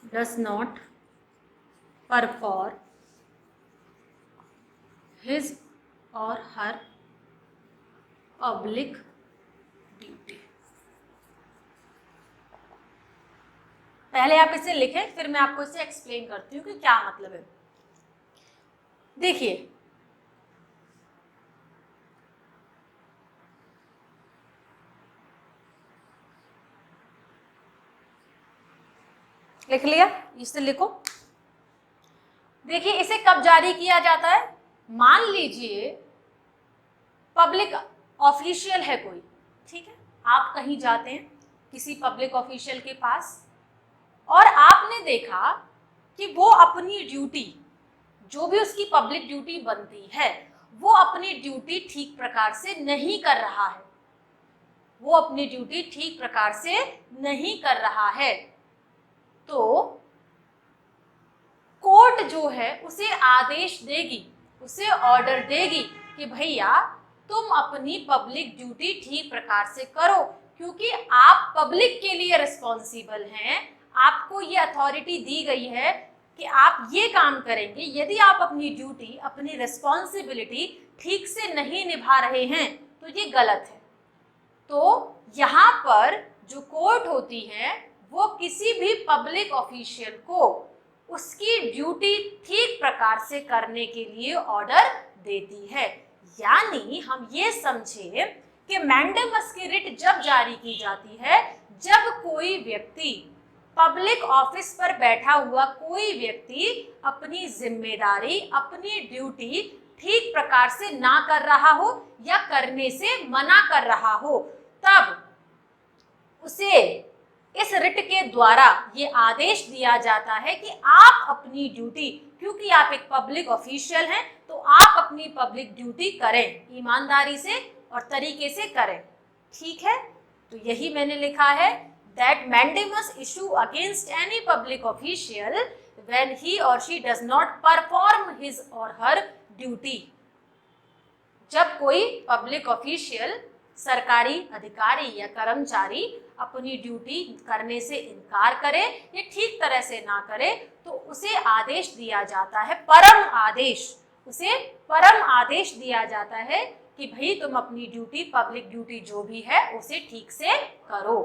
does not perform his or her public duty। पहले आप इसे लिखें, फिर मैं आपको इसे एक्सप्लेन करती हूँ कि क्या मतलब है। देखिए, लिख लिया, इसे लिखो। देखिए, इसे कब जारी किया जाता है? मान लीजिए पब्लिक ऑफिशियल है कोई, ठीक है, आप कहीं जाते हैं किसी पब्लिक ऑफिशियल के पास और आपने देखा कि वो अपनी ड्यूटी, जो भी उसकी पब्लिक ड्यूटी बनती है, वो अपनी ड्यूटी ठीक प्रकार से नहीं कर रहा है, वो अपनी ड्यूटी ठीक प्रकार से नहीं कर रहा है, तो कोर्ट जो है उसे आदेश देगी, उसे ऑर्डर देगी कि भैया तुम अपनी पब्लिक ड्यूटी ठीक प्रकार से करो, क्योंकि आप पब्लिक के लिए रिस्पॉन्सिबल हैं, आपको ये अथॉरिटी दी गई है कि आप ये काम करेंगे। यदि आप अपनी ड्यूटी, अपनी रिस्पॉन्सिबिलिटी ठीक से नहीं निभा रहे हैं तो ये गलत है। तो यहाँ पर जो कोर्ट होती है वो किसी भी पब्लिक ऑफिशियल को उसकी ड्यूटी ठीक प्रकार से करने के लिए ऑर्डर देती है। यानी हम ये समझे कि मैंडेमस की रिट जब जारी की जाती है, जब कोई व्यक्ति, पब्लिक ऑफिस पर बैठा हुआ कोई व्यक्ति अपनी जिम्मेदारी, अपनी ड्यूटी ठीक प्रकार से ना कर रहा हो या करने से मना कर रहा हो, तब उसे इस रिट के द्वारा ये आदेश दिया जाता है कि आप अपनी ड्यूटी, क्योंकि आप एक पब्लिक ऑफिशियल हैं, तो आप अपनी पब्लिक ड्यूटी करें, ईमानदारी से और तरीके से करें। ठीक है, तो यही मैंने लिखा है, that mandamus issue against any public official when he or she does not perform his or her duty. जब कोई पब्लिक ऑफिशियल, सरकारी अधिकारी या कर्मचारी अपनी ड्यूटी करने से इनकार करे या ठीक तरह से ना करे, तो उसे आदेश दिया जाता है, परम आदेश, उसे परम आदेश दिया जाता है कि भाई तुम अपनी ड्यूटी, पब्लिक ड्यूटी जो भी है उसे ठीक से करो।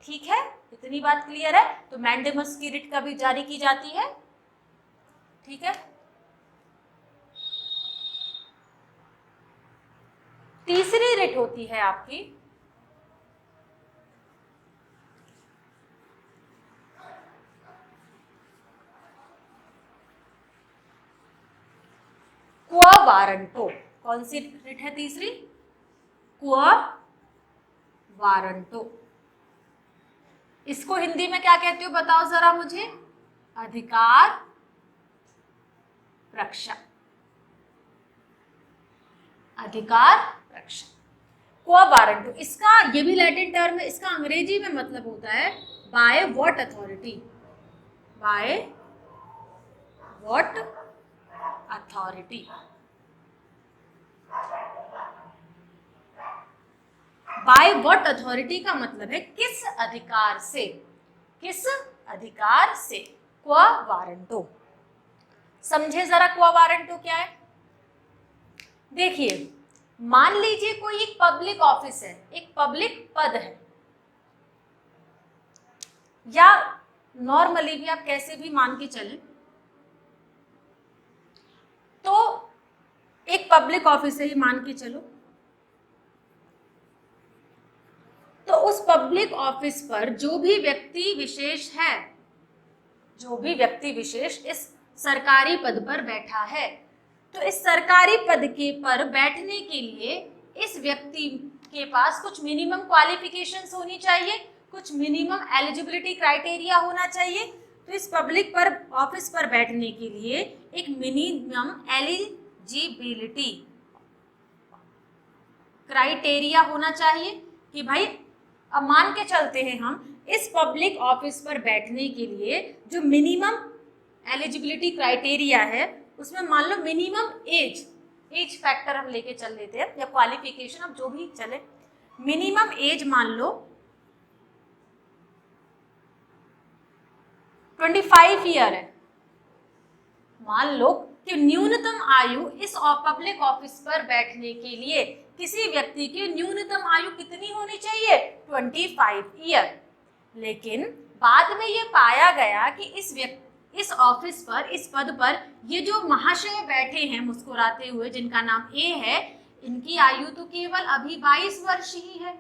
ठीक है, इतनी बात क्लियर है। तो मैंडेमस की रिट कभी जारी की जाती है? ठीक है, तीसरी रिट होती है आपकी क्वा वारंटो। कौन सी रिट है तीसरी? क्वा वारंटो। इसको हिंदी में क्या कहते हो बताओ जरा मुझे? अधिकार रक्षा, अधिकार रक्षा, क्वा वारंटो। इसका ये भी लैटिन टर्म है, इसका अंग्रेजी में मतलब होता है by what authority, by what authority. By what authority का मतलब है किस अधिकार से, किस अधिकार से। क्वा वारंटो, समझे जरा क्वा वारंटो क्या है? देखिए, मान लीजिए कोई एक पब्लिक ऑफिस है, एक पब्लिक पद है, या नॉर्मली भी आप कैसे भी मान के चलें, तो एक पब्लिक ऑफिस है, ही मान के चलो, तो उस पब्लिक ऑफिस पर जो भी व्यक्ति विशेष है, जो भी व्यक्ति विशेष इस सरकारी पद पर बैठा है, तो इस सरकारी पद के पर बैठने के लिए इस व्यक्ति के पास कुछ मिनिमम क्वालिफिकेशंस होनी चाहिए, कुछ मिनिमम एलिजिबिलिटी क्राइटेरिया होना चाहिए। तो इस पब्लिक पर ऑफिस पर बैठने के लिए एक मिनिमम एलिजिबिलिटी क्राइटेरिया होना चाहिए कि भाई, अब मान के चलते हैं हम, इस पब्लिक ऑफिस पर बैठने के लिए जो मिनिमम एलिजिबिलिटी क्राइटेरिया है, उसमें मान लो मिनिमम एज फैक्टर हम लेके चल लेते हैं, या क्वालिफिकेशन, अब जो भी चले, मिनिमम एज मान लो 25 ईयर है, मान लो कि न्यूनतम आयु इस पब्लिक ऑफिस पर बैठने के लिए किसी व्यक्ति की न्यूनतम आयु कितनी होनी चाहिए, 25 ईयर। लेकिन बाद में ये पाया गया कि इस ऑफिस पर, इस पद पर ये जो महाशय बैठे हैं मुस्कुराते हुए, जिनका नाम ए है, इनकी आयु तो केवल अभी 22 वर्ष ही है।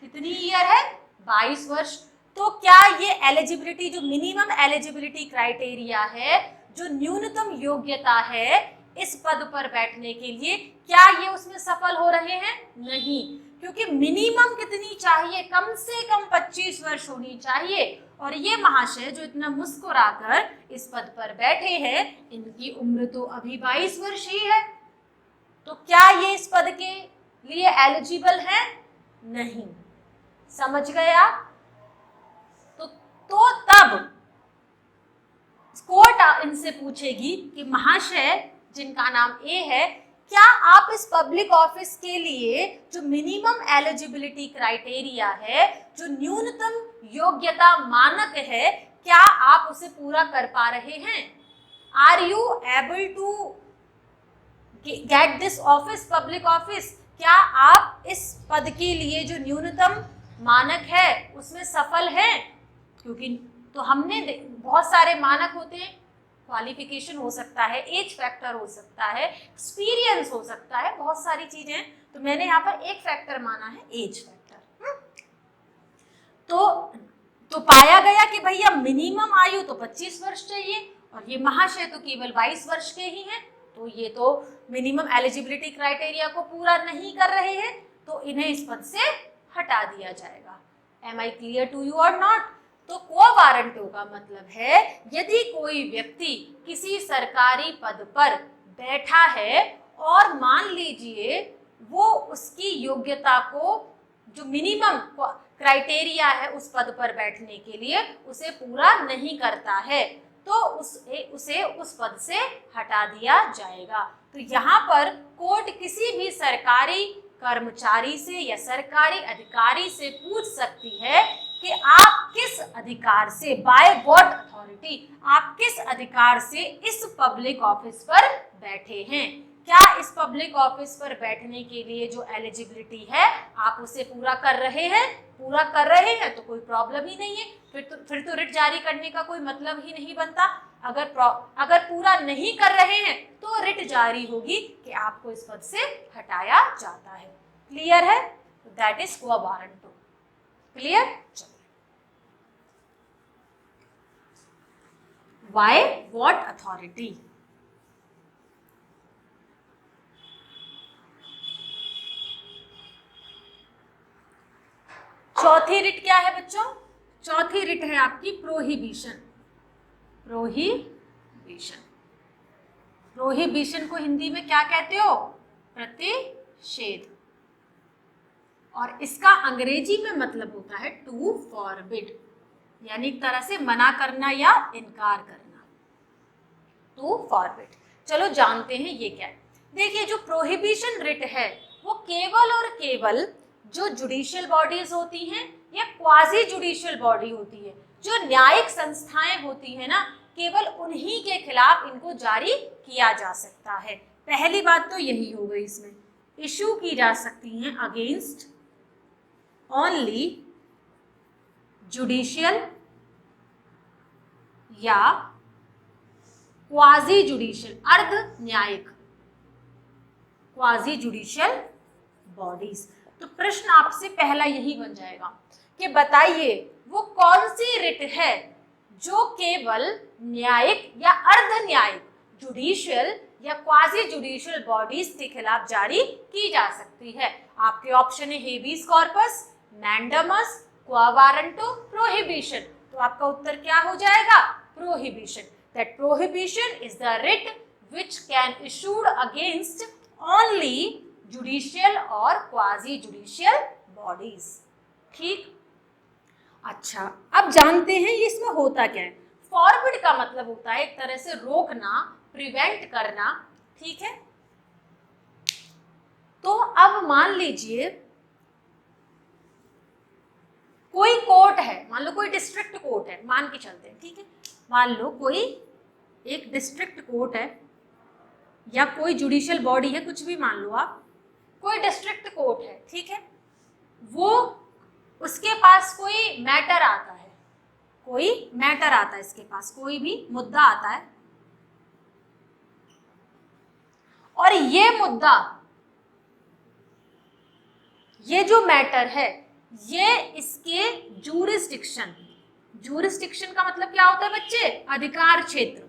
कितनी ईयर है, 22 वर्ष। तो क्या ये एलिजिबिलिटी, जो मिनिमम एलिजिबिलिटी क्राइटेरिया है, जो न्यूनतम योग्यता है इस पद पर बैठने के लिए, क्या ये उसमें सफल हो रहे हैं? नहीं, क्योंकि मिनिमम कितनी चाहिए, कम से कम 25 वर्ष होनी चाहिए। और ये महाशय जो इतना मुस्कुराकर इस पद पर बैठे हैं, इनकी उम्र तो अभी 22 वर्ष ही है। तो क्या ये इस पद के लिए एलिजिबल है? नहीं। समझ गए आप? तो तब कोर्ट इनसे पूछेगी कि महाशय जिनका नाम ए है, क्या आप इस पब्लिक ऑफिस के लिए जो मिनिमम एलिजिबिलिटी क्राइटेरिया है, जो न्यूनतम योग्यता मानक है, क्या आप उसे पूरा कर पा रहे हैं? Are you able to get this office, public office? क्या आप इस पद के लिए जो न्यूनतम मानक है उसमें सफल हैं? क्योंकि तो हमने बहुत सारे मानक होते हैं, क्वालिफिकेशन हो सकता है, एज फैक्टर हो सकता है, एक्सपीरियंस हो सकता है, बहुत सारी चीजें। तो मैंने यहाँ पर एक फैक्टर माना है, एज फैक्टर। तो पाया गया कि भैया मिनिमम आयु तो 25 वर्ष चाहिए और ये महाशय तो केवल 22 वर्ष के ही हैं, तो ये तो मिनिमम एलिजिबिलिटी क्राइटेरिया को पूरा नहीं कर रहे हैं, तो इन्हें इस पद से हटा दिया जाएगा। Am I clear to you और नॉट? तो क्वो वारंटो का मतलब है, यदि कोई व्यक्ति किसी सरकारी पद पर बैठा है और मान लीजिए वो उसकी योग्यता को, जो मिनिमम क्राइटेरिया है उस पद पर बैठने के लिए, उसे पूरा नहीं करता है, तो उसे उस पद से हटा दिया जाएगा। तो यहाँ पर कोर्ट किसी भी सरकारी कर्मचारी से या सरकारी अधिकारी से पूछ सकती है कि आप किस अधिकार से, बाय व्हाट अथॉरिटी, आप किस अधिकार से इस पब्लिक ऑफिस पर बैठे हैं? क्या इस पब्लिक ऑफिस पर बैठने के लिए जो एलिजिबिलिटी है आप उसे पूरा कर रहे हैं? पूरा कर रहे हैं तो कोई प्रॉब्लम ही नहीं है, फिर तो रिट जारी करने का कोई मतलब ही नहीं बनता। अगर पूरा नहीं कर रहे हैं तो रिट जारी होगी कि आपको इस पद से हटाया जाता है। क्लियर है? That is quo warranto. Clear? By what authority? चौथी रिट क्या है बच्चों? चौथी रिट है आपकी प्रोहिबिशन। प्रोहिबिशन, प्रोहिबिशन को हिंदी में क्या कहते हो? प्रतिषेध। और इसका अंग्रेजी में मतलब होता है टू फॉरबिड, यानी एक तरह से मना करना या इनकार करना, टू फॉरबिड। चलो जानते हैं ये क्या है। देखिए, जो प्रोहिबिशन रिट है वो केवल और केवल जो जुडिशियल बॉडीज होती हैं या क्वाजी जुडिशियल बॉडी होती है, जो न्यायिक संस्थाएं होती हैं ना, केवल उन्हीं के खिलाफ इनको जारी किया जा सकता है। पहली बात तो यही हो गई, इसमें इशू की जा सकती हैं अगेंस्ट ओनली जुडिशियल या क्वाजी जुडिशियल, अर्ध न्यायिक क्वाजी जुडिशियल बॉडीज। तो प्रश्न आपसे पहला यही बन जाएगा कि बताइए वो कौन सी रिट है जो केवल न्यायिक या अर्ध न्यायिक जुडिशियल या क्वाजी जुडिशियल बॉडीज के खिलाफ जारी की जा सकती है। आपके ऑप्शन है हेबियस कॉर्पस, मैंडेमस, क्वो वारंटो, प्रोहिबिशन। तो आपका उत्तर क्या हो जाएगा? Prohibition. That prohibition is the writ which can issued against only judicial or quasi judicial bodies। ठीक? अच्छा, अब जानते हैं ये इसमें होता क्या है। फॉरबिड का मतलब होता है एक तरह से रोकना, प्रिवेंट करना। ठीक है? तो अब मान लीजिए कोई कोर्ट है, मान लो कोई डिस्ट्रिक्ट कोर्ट है, मान के चलते हैं, ठीक है, मान लो कोई एक डिस्ट्रिक्ट कोर्ट है या कोई जुडिशियल बॉडी है, कुछ भी मान लो आप, कोई डिस्ट्रिक्ट कोर्ट है, ठीक है, वो उसके पास कोई मैटर आता है, कोई मैटर आता है, इसके पास कोई भी मुद्दा आता है, और ये मुद्दा, ये जो मैटर है, ये इसके जूरिस्डिक्शन, जूरिस्डिक्शन का मतलब क्या होता है बच्चे, अधिकार क्षेत्र,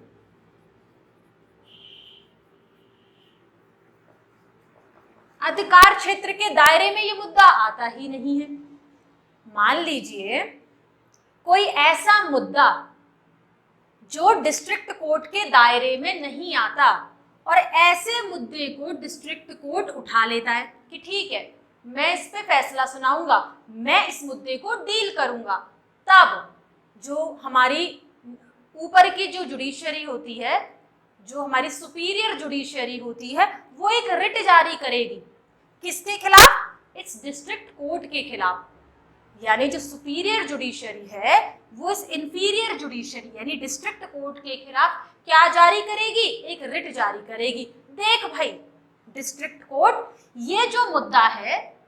अधिकार क्षेत्र के दायरे में ये मुद्दा आता ही नहीं है। मान लीजिए कोई ऐसा मुद्दा जो डिस्ट्रिक्ट कोर्ट के दायरे में नहीं आता, और ऐसे मुद्दे को डिस्ट्रिक्ट कोर्ट उठा लेता है कि ठीक है, मैं इस पे फैसला सुनाऊंगा, मैं इस मुद्दे को डील करूंगा, तब जो हमारी ऊपर की जो जुडिशरी होती है, जो हमारी सुपीरियर जुडिशरी होती है, वो एक रिट जारी करेगी, किसके खिलाफ, इस डिस्ट्रिक्ट कोर्ट के खिलाफ। यानी जो सुपीरियर जुडिशरी है वो इस इंफीरियर जुडिशरी यानी डिस्ट्रिक्ट कोर्ट के खिलाफ क्या जारी करेगी, एक रिट जारी करेगी। देख भाई डिस्ट्रिक्ट कोर्ट, ये जो मुद्दा है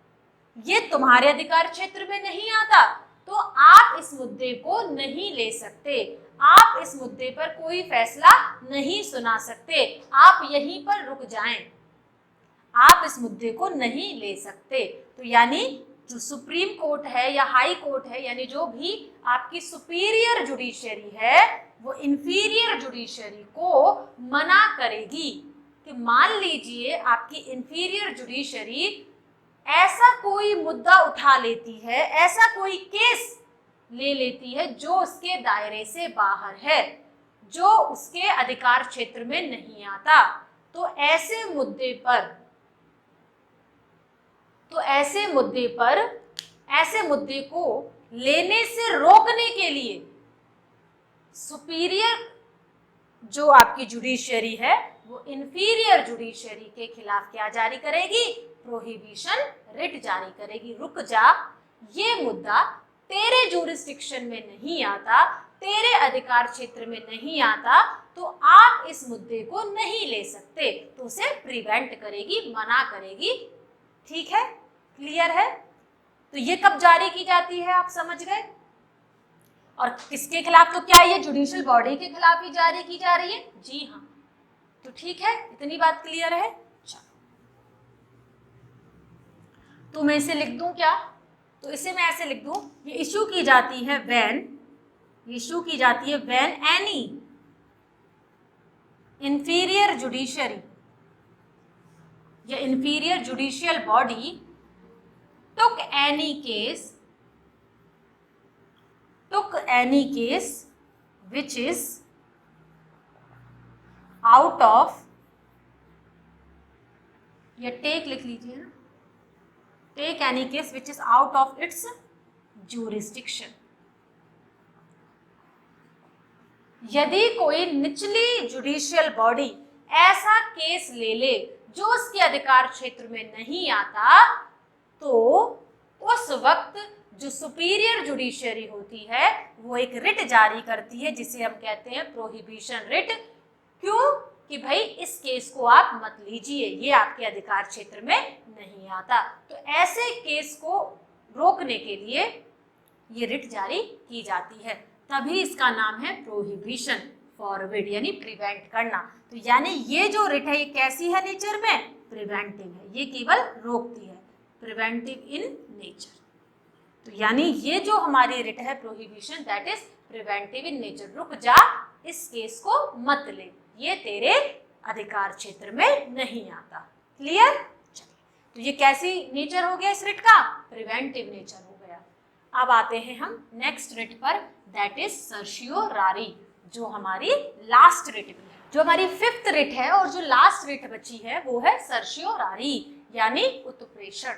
ये तुम्हारे अधिकार क्षेत्र में नहीं आता, तो आप इस मुद्दे को नहीं ले सकते, आप इस मुद्दे पर कोई फैसला नहीं सुना सकते, आप यहीं पर रुक जाएं, आप इस मुद्दे को नहीं ले सकते। तो यानी जो सुप्रीम कोर्ट है या हाई कोर्ट है, यानी जो भी आपकी सुपीरियर जुडिशरी है, वो इंफीरियर जुडिशरी को मना करेगी कि मान लीजिए आपकी इंफीरियर जुडिशरी ऐसा कोई मुद्दा उठा लेती है, ऐसा कोई केस ले लेती है जो उसके दायरे से बाहर है, जो उसके अधिकार क्षेत्र में नहीं आता, तो ऐसे मुद्दे पर ऐसे मुद्दे को लेने से रोकने के लिए सुपीरियर जो आपकी जुडिशरी है वो इंफीरियर जुडिशरी के खिलाफ क्या जारी करेगी, प्रोहिबिशन रिट जारी करेगी। रुक जा, ये मुद्दा तेरे जूरिस्डिक्शन में नहीं आता, तेरे अधिकार क्षेत्र में नहीं आता, तो आप इस मुद्दे को नहीं ले सकते, तो उसे प्रिवेंट करेगी, मना करेगी। ठीक है, क्लियर है? तो ये कब जारी की जाती है आप समझ गए, और किसके खिलाफ, तो क्या ये जुडिशियल बॉडी के खिलाफ ही जारी की जा रही है? जी हाँ। तो ठीक है, इतनी बात क्लियर है। चलो तो मैं इसे लिख दूं क्या, तो इसे मैं ऐसे लिख दूं, ये इशू की जाती है व्हेन एनी इंफीरियर जुडिशरी या inferior judicial body took any case which is out of, या take लिख लीजिए ना, take any case which is out of its jurisdiction। यदि कोई निचली जुडिशियल बॉडी ऐसा केस ले ले जो उसके अधिकार क्षेत्र में नहीं आता, तो उस वक्त जो सुपीरियर जुडिशरी होती है वो एक रिट जारी करती है जिसे हम कहते हैं प्रोहिबिशन रिट। क्यों? कि भाई इस केस को आप मत लीजिए, ये आपके अधिकार क्षेत्र में नहीं आता। तो ऐसे केस को रोकने के लिए ये रिट जारी की जाती है, तभी इसका नाम है प्रोहिबिशन, फॉरबिड यानी प्रिवेंट करना। तो यानी ये जो रिट है ये कैसी है नेचर में? प्रिवेंटिव है, ये केवल रोकती है, प्रिवेंटिव इन नेचर। तो यानी ये जो हमारी रिट है prohibition, that is preventive in nature. रुक जा, इस केस को मत ले, ये तेरे अधिकार क्षेत्र में नहीं आता। क्लियर? चलिए, तो ये कैसी नेचर हो गया इस रिट का? प्रिवेंटिव नेचर हो गया। अब आते हैं हम नेक्स्ट रिट पर, दैट इज सर्शियोरारी, जो हमारी लास्ट रिट है, जो हमारी फिफ्थ रिट है और जो लास्ट रिट बची है वो है सर्शियोरारी यानी उत्प्रेषण।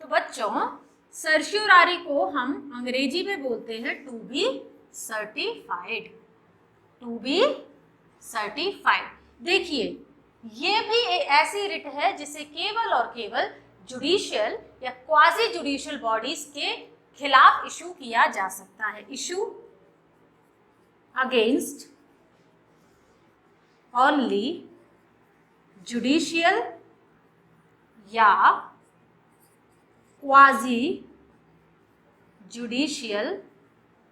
तो बच्चों सर्शियोरारी को हम अंग्रेजी में बोलते हैं to be certified, to be certified. देखिए ये भी ऐसी रिट है जिसे केवल और केवल जुडिशियल या क्वाजी जुडिशियल बॉडीज के खिलाफ इशू किया जा सकता है। इशू अगेंस्ट ओनली जुडिशियल या क्वाजी जुडिशियल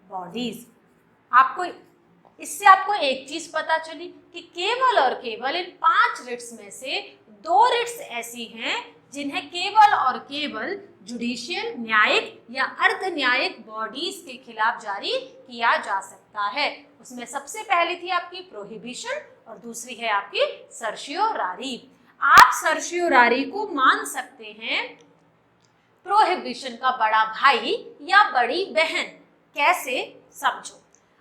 बॉडीज। आपको इससे आपको एक चीज पता चली कि केवल और केवल इन 5 रिट्स में से 2 रिट्स ऐसी हैं जिन्हें केवल और केवल जुडिशियल न्यायिक या अर्ध न्यायिक बॉडीज के खिलाफ जारी किया जा सकता है। उसमें सबसे पहली थी आपकी प्रोहिबिशन और दूसरी है आपकी सर्शियोरारी। आप सर्शियोरारी को मान सकते हैं प्रोहिबिशन का बड़ा भाई या बड़ी बहन। कैसे, समझो।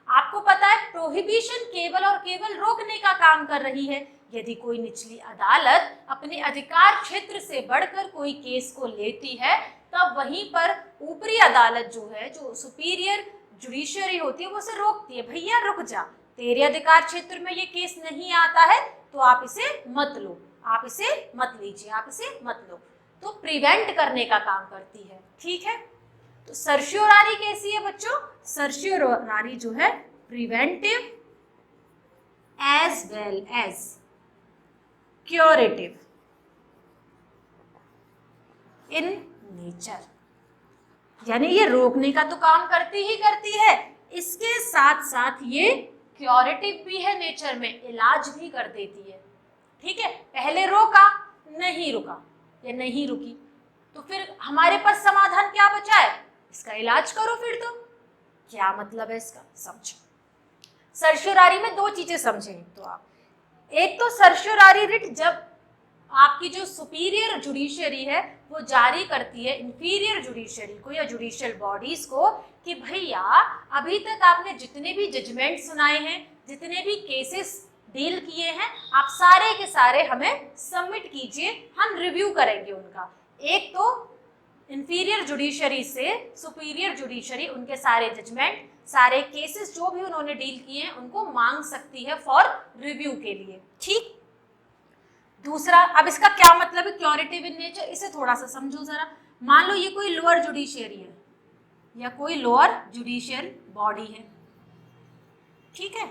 आपको पता है प्रोहिबिशन केवल और केवल रोकने का काम कर रही है। यदि कोई निचली अदालत अपने अधिकार क्षेत्र से बढ़कर कोई केस को लेती है तब वहीं पर ऊपरी अदालत जो है, जो सुपीरियर जुडिशरी होती है, वो उसे रोकती है, भैया रुक जा, तेरे अधिकार क्षेत्र में ये केस नहीं आता है तो आप इसे मत लो, आप इसे मत लीजिए, आप इसे मत लो। तो प्रिवेंट करने का काम करती है। ठीक है, तो सर्शियोरारी कैसी है बच्चों? सर्शियोरारी जो है preventive as well as curative in nature, यानी ये रोकने का तो काम करती ही करती है, इसके साथ साथ ये क्योरेटिव भी है, नेचर में इलाज भी कर देती है। ठीक है, पहले रोका, नहीं रुका या नहीं रुकी, तो फिर हमारे पास समाधान क्या बचा है? इसका इलाज करो। फिर तो क्या मतलब है इसका, समझो। सर्शियोरारी में 2 चीजें समझे तो आप, एक तो सर्शियोरारी रिट जब आपकी जो सुपीरियर जुडिशरी है वो जारी करती है इंफीरियर जुडिशरी को या जुडिशियल बॉडीज को कि भैया अभी तक आपने जितने भी जजमेंट सुनाए हैं, जितने भी केसेस डील किए हैं, आप सारे के सारे हमें सबमिट कीजिए, हम रिव्यू करेंगे उनका। एक तो इंफीरियर जुडिशरी से सुपीरियर जुडिशरी उनके सारे जजमेंट, सारे केसेस जो भी उन्होंने डील किए हैं उनको मांग सकती है फॉर रिव्यू के लिए। ठीक, दूसरा, अब इसका क्या मतलब है क्योरेटिव इन नेचर, इसे थोड़ा सा समझो जरा। मान लो ये कोई लोअर जुडिशियरी है या कोई लोअर जुडिशियल बॉडी है, ठीक है,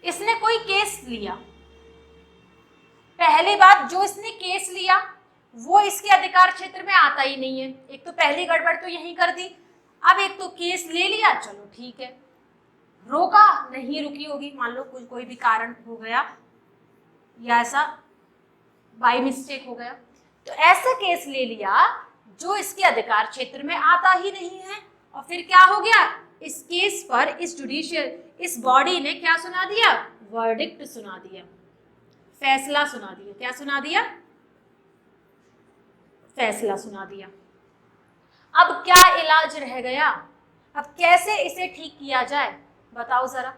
इसने कोई केस लिया। पहली बात, जो इसने केस लिया वो इसके अधिकार क्षेत्र में आता ही नहीं है। एक तो पहली गड़बड़ तो यही कर दी। अब एक तो केस ले लिया, चलो ठीक है, रोका, नहीं रुकी होगी, मान लो कोई भी कारण हो गया या ऐसा बाय मिस्टेक हो गया, तो ऐसा केस ले लिया जो इसके अधिकार क्षेत्र में आता ही नहीं है, और फिर क्या हो गया, इस केस पर इस बॉडी ने क्या सुना दिया? वर्डिक्ट सुना दिया, फैसला सुना दिया। क्या सुना दिया? फैसला सुना दिया। अब क्या इलाज रह गया? अब कैसे इसे ठीक किया जाए, बताओ जरा।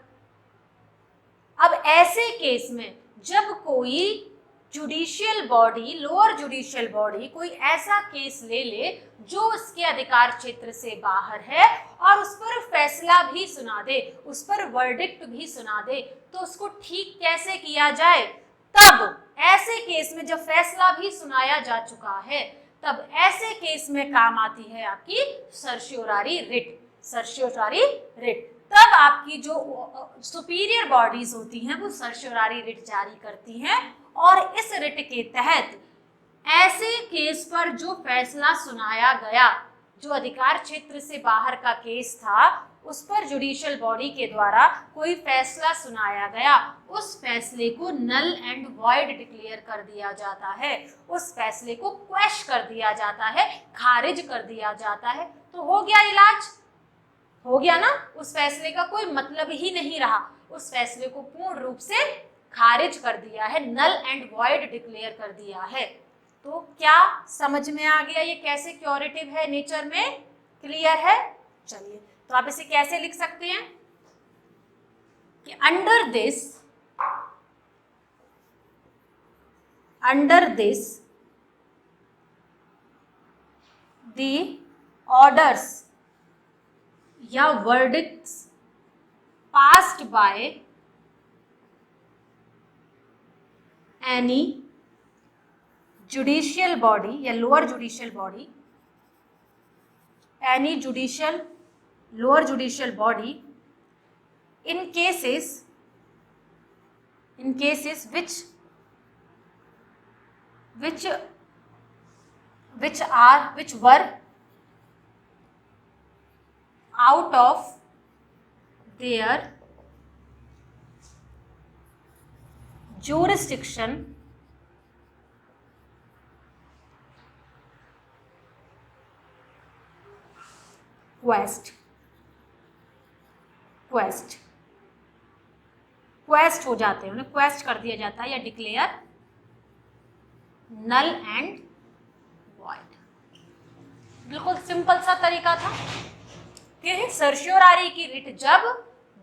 अब ऐसे केस में जब कोई judicial body, lower judicial body कोई ऐसा केस ले ले जो उसके अधिकार क्षेत्र से बाहर है और उस पर फैसला भी सुना दे, उस पर वर्डिक्ट भी सुना दे, तो उसको ठीक कैसे किया जाए? तब ऐसे केस में जब फैसला भी सुनाया जा चुका है, तब ऐसे केस में काम आती है आपकी सर्शियोरारी रिट। सर्शियोरारी रिट तब आपकी जो सुपीरियर बॉडीज होती हैं वो सर्शियोरारी रिट जारी करती हैं, और इस रिट के तहत ऐसे केस पर जो फैसला सुनाया गया, जो अधिकार क्षेत्र से बाहर का केस था, उस पर जुडिशियल बॉडी के द्वारा कोई फैसला सुनाया गया, उस फैसले को नल एंड वॉइड डिक्लेयर कर दिया जाता है, उस फैसले को क्वेश कर दिया जाता है, खारिज कर दिया जाता है। तो हो गया इलाज, हो गया ना, उस फैसले का कोई मतलब ही नहीं रहा, उस फैसले को पूर्ण रूप से खारिज कर दिया है, नल एंड वॉइड डिक्लेयर कर दिया है। तो क्या समझ में आ गया ये कैसे क्योरेटिव है नेचर में? क्लियर है? चलिए, तो आप इसे कैसे लिख सकते हैं कि अंडर दिस द ऑर्डर्स या verdicts passed by any judicial body या lower judicial body any judicial lower judicial body in cases which were out of their jurisdiction quest हो जाते हैं, उन्हें क्वेस्ट कर दिया जाता है या डिक्लेयर नल एंड वॉइड। बिल्कुल सिंपल सा तरीका था कि सर्शियोरारी की रिट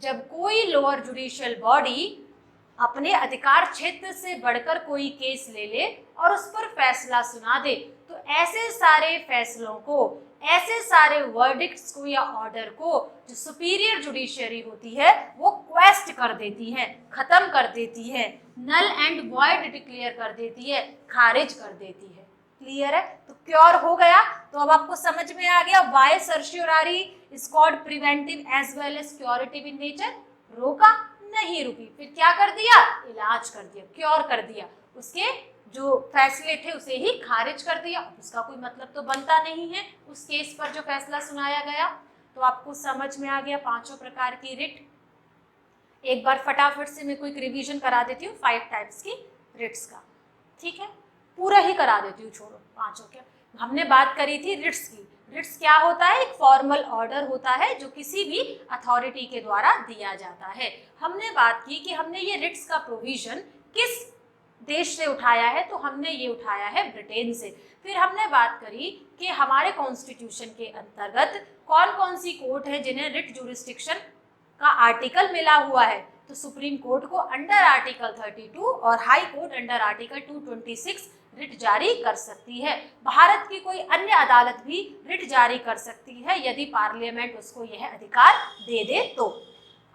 जब कोई लोअर जुडिशियल बॉडी अपने अधिकार क्षेत्र से बढ़कर कोई केस ले ले और उस पर फैसला सुना दे, तो ऐसे सारे फैसलों को, ऐसे सारे वर्डिक्ट्स को या ऑर्डर को जो सुपीरियर जुडिशरी होती है वो क्वेस्ट कर देती है, खत्म कर देती है, नल एंड वॉइड डिक्लेयर कर देती है, खारिज कर देती है। क्लियर है? तो क्योर हो गया। तो अब आपको समझ में आ गया why certiorari is called preventive as well as curative in nature. रोका नहीं, रुकी, फिर क्या कर दिया? इलाज कर दिया, क्योर कर दिया, उसके जो फैसले थे उसे ही खारिज कर दिया। उसका कोई मतलब तो बनता नहीं है उस केस पर जो फैसला सुनाया गया। तो आपको समझ में आ गया पांचों प्रकार की रिट। एक बार फटाफट से मैं कोई रिवीजन करा देती हूँ 5 टाइप्स की रिट्स का, ठीक है, पूरा ही करा देती हूँ, छोड़ो पांचों के। हमने बात करी थी रिट्स की। रिट्स क्या होता है? एक फॉर्मल ऑर्डर होता है जो किसी भी अथॉरिटी के द्वारा दिया जाता है। हमने बात की कि हमने ये रिट्स का प्रोविजन किस देश से उठाया है, तो हमने ये उठाया है ब्रिटेन से। फिर हमने बात करी कि हमारे कॉन्स्टिट्यूशन के अंतर्गत कौन कौन सी कोर्ट है जिन्हें रिट जुरिस्डिक्शन का आर्टिकल मिला हुआ है। तो सुप्रीम कोर्ट को अंडर आर्टिकल 32 और high court under article 226 writ जारी कर सकती है। भारत की कोई अन्य अदालत भी रिट जारी कर सकती है यदि पार्लियामेंट उसको यह अधिकार दे दे तो।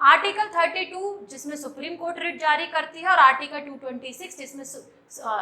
आर्टिकल 32 जिसमें सुप्रीम कोर्ट रिट जारी करती है और आर्टिकल 226 जिसमें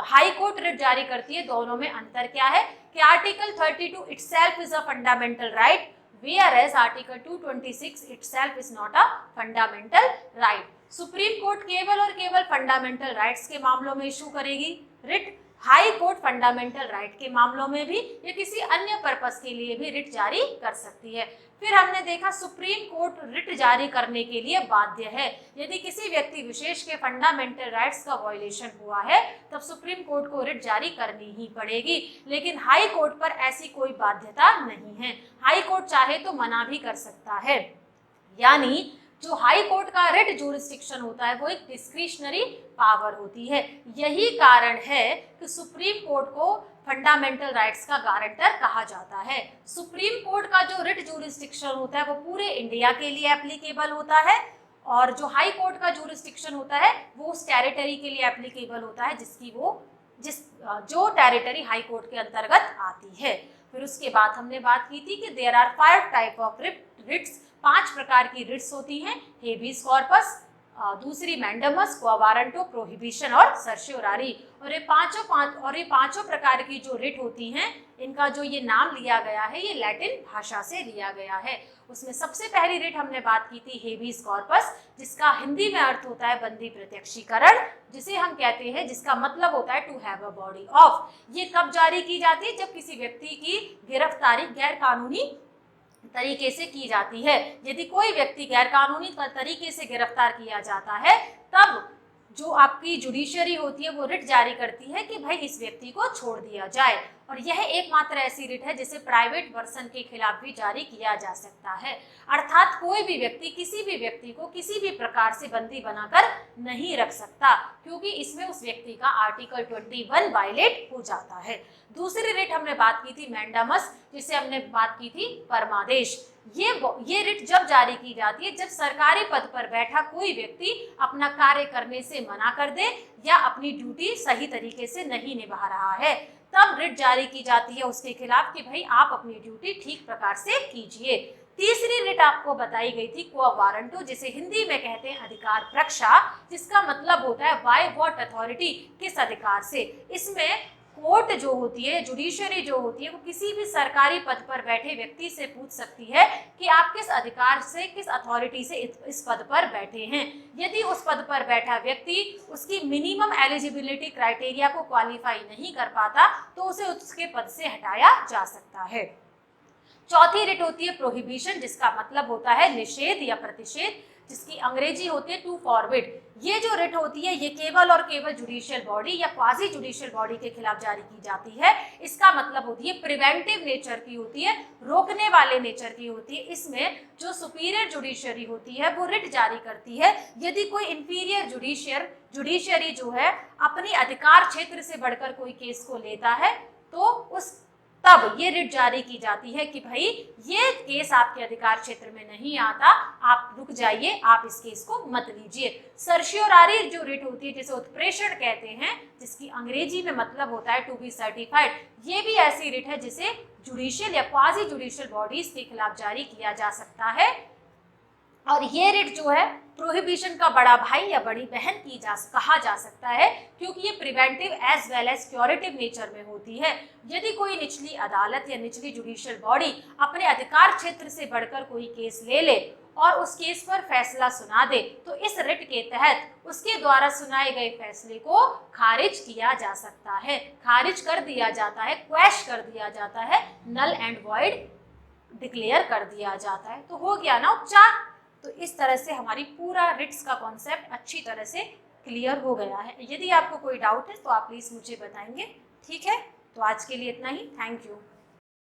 हाई कोर्ट रिट जारी करती है, दोनों में अंतर क्या है कि article 32 itself is a fundamental right whereas article 226 itself is not a fundamental right। Supreme court केवल और केवल फंडामेंटल राइट्स के मामलों में इशू करेगी writ, high court fundamental right के मामलों में भी या किसी अन्य पर्पस के लिए भी रिट जारी कर सकती है। फिर हमने देखा सुप्रीम कोर्ट रिट जारी करने के लिए बाध्य है। यदि किसी व्यक्ति विशेष के फंडामेंटल राइट्स का वायलेशन हुआ है तब सुप्रीम कोर्ट को रिट जारी करनी ही पड़ेगी, लेकिन हाई कोर्ट पर ऐसी कोई बाध्यता नहीं है। हाई कोर्ट चाहे तो मना भी कर सकता है। यानी जो हाई कोर्ट का रिट जुरिस्डिक्शन होता है वो एक डिस्क्रिशनरी पावर होती है। यही कारण है कि सुप्रीम कोर्ट को फंडामेंटल राइट्स का गारंटर कहा जाता है। सुप्रीम कोर्ट का जो रिट जुरिस्डिक्शन होता है वो पूरे इंडिया के लिए एप्लीकेबल होता है और जो हाई कोर्ट का जुरिस्डिक्शन होता है वो उस टेरिटरी के लिए एप्लीकेबल होता है जो टेरिटरी हाई कोर्ट के अंतर्गत आती है। फिर उसके बाद हमने बात की थी कि there are 5 type of writs, 5 प्रकार की रिट्स होती हैं। हेबियस कॉर्पस, दूसरी मैंडेमस, क्वा वारंटो, प्रोहिबिशन और सर्शियोरारी। और ये पांचों प्रकार की जो रिट होती हैं इनका जो ये नाम लिया गया है ये लैटिन भाषा से लिया गया है। उसमें सबसे पहली रिट हमने बात की थी हेबियस कॉर्पस, जिसका हिंदी में अर्थ होता है बंदी प्रत्यक्षीकरण, जिसे हम कहते हैं, जिसका मतलब होता है to have a body of. ये कब जारी की जाती है? जब किसी व्यक्ति की गिरफ्तारी गैर कानूनी तरीके से की जाती है। यदि कोई व्यक्ति गैर कानूनी तरीके से गिरफ्तार किया जाता है तब जो आपकी जुडिशरी होती है वो रिट जारी करती है कि भाई इस व्यक्ति को छोड़ दिया जाए। और यह एकमात्र ऐसी रिट है जिसे प्राइवेट पर्सन के खिलाफ भी जारी किया जा सकता है। अर्थात कोई भी व्यक्ति किसी भी व्यक्ति को किसी भी प्रकार से बंदी बनाकर नहीं रख सकता, क्योंकि इसमें उस व्यक्ति का आर्टिकल 21 वायलेट हो जाता है। दूसरी रिट हमने बात की थी मैंडामस, जिसे हमने बात की थी परमादेश। ये रिट जब जारी की जाती है जब सरकारी पद पर बैठा कोई व्यक्ति अपना कार्य करने से मना कर दे या अपनी ड्यूटी सही तरीके से नहीं निभा रहा है, तब रिट जारी की जाती है उसके खिलाफ कि भाई आप अपनी ड्यूटी ठीक प्रकार से कीजिए। तीसरी रिट आपको बताई गई थी क्वा वारंटो, जिसे हिंदी में कहते हैं अधिकार प्रक्षा, जिसका मतलब होता है बाय व्हाट अथॉरिटी, किस अधिकार से। इसमें कोर्ट जो होती है, जुडिशरी जो होती है, वो किसी भी सरकारी पद पर बैठे व्यक्ति से पूछ सकती है कि आप किस अधिकार से, किस अथॉरिटी से इस पद पर बैठे हैं। यदि उस पद पर बैठा व्यक्ति उसकी मिनिमम एलिजिबिलिटी क्राइटेरिया को क्वालिफाई नहीं कर पाता तो उसे उसके पद से हटाया जा सकता है। चौथी रिट होती है प्रोहिबिशन, जिसका मतलब होता है निषेध या प्रतिषेध, जिसकी अंग्रेजी होती है टू फॉरबिड। ये जो रिट होती है ये केवल और केवल जुडिशियल बॉडी या क्वाजी जुडिशियल बॉडी के खिलाफ जारी की जाती है। इसका मतलब होती है प्रिवेंटिव नेचर की होती है, रोकने वाले नेचर की होती है। इसमें जो सुपीरियर जुडिशरी होती है वो रिट जारी करती है यदि कोई इंफीरियर जुडिशरी जो है अपनी अधिकार क्षेत्र से बढ़कर कोई केस को लेता है तो उस तब ये रिट जारी की जाती है कि भाई ये केस आपके अधिकार क्षेत्र में नहीं आता, आप रुक जाइए, आप इस केस को मत लीजिए। सर्शियोरारी जो रिट होती है जिसे उत्प्रेषण कहते हैं, जिसकी अंग्रेजी में मतलब होता है टू बी सर्टिफाइड, ये भी ऐसी रिट है जिसे जुडिशियल या क्वाजी जुडिशियल बॉडीज के खिलाफ जारी किया जा सकता है। और ये रिट जो है प्रोहिबिशन का बड़ा भाई या बड़ी बहन कहा जा सकता है, क्योंकि ये preventive as well as curative nature में होती है। यदि कोई निचली अदालत या निचली जुडिशियल बॉडी अपने अधिकार क्षेत्र से बढ़कर कोई केस ले ले और उस केस पर फैसला सुना दे तो इस रिट के तहत उसके द्वारा सुनाए गए फैसले को खारिज किया जा सकता है, खारिज कर दिया जाता है, क्वैश कर दिया जाता है, नल एंड वॉइड डिक्लेयर कर दिया जाता है। तो हो गया ना उपचार। तो इस तरह से हमारी पूरा रिट्स का कॉन्सेप्ट अच्छी तरह से क्लियर हो गया है। यदि आपको कोई डाउट है तो आप प्लीज़ मुझे बताएंगे, ठीक है। तो आज के लिए इतना ही, थैंक यू।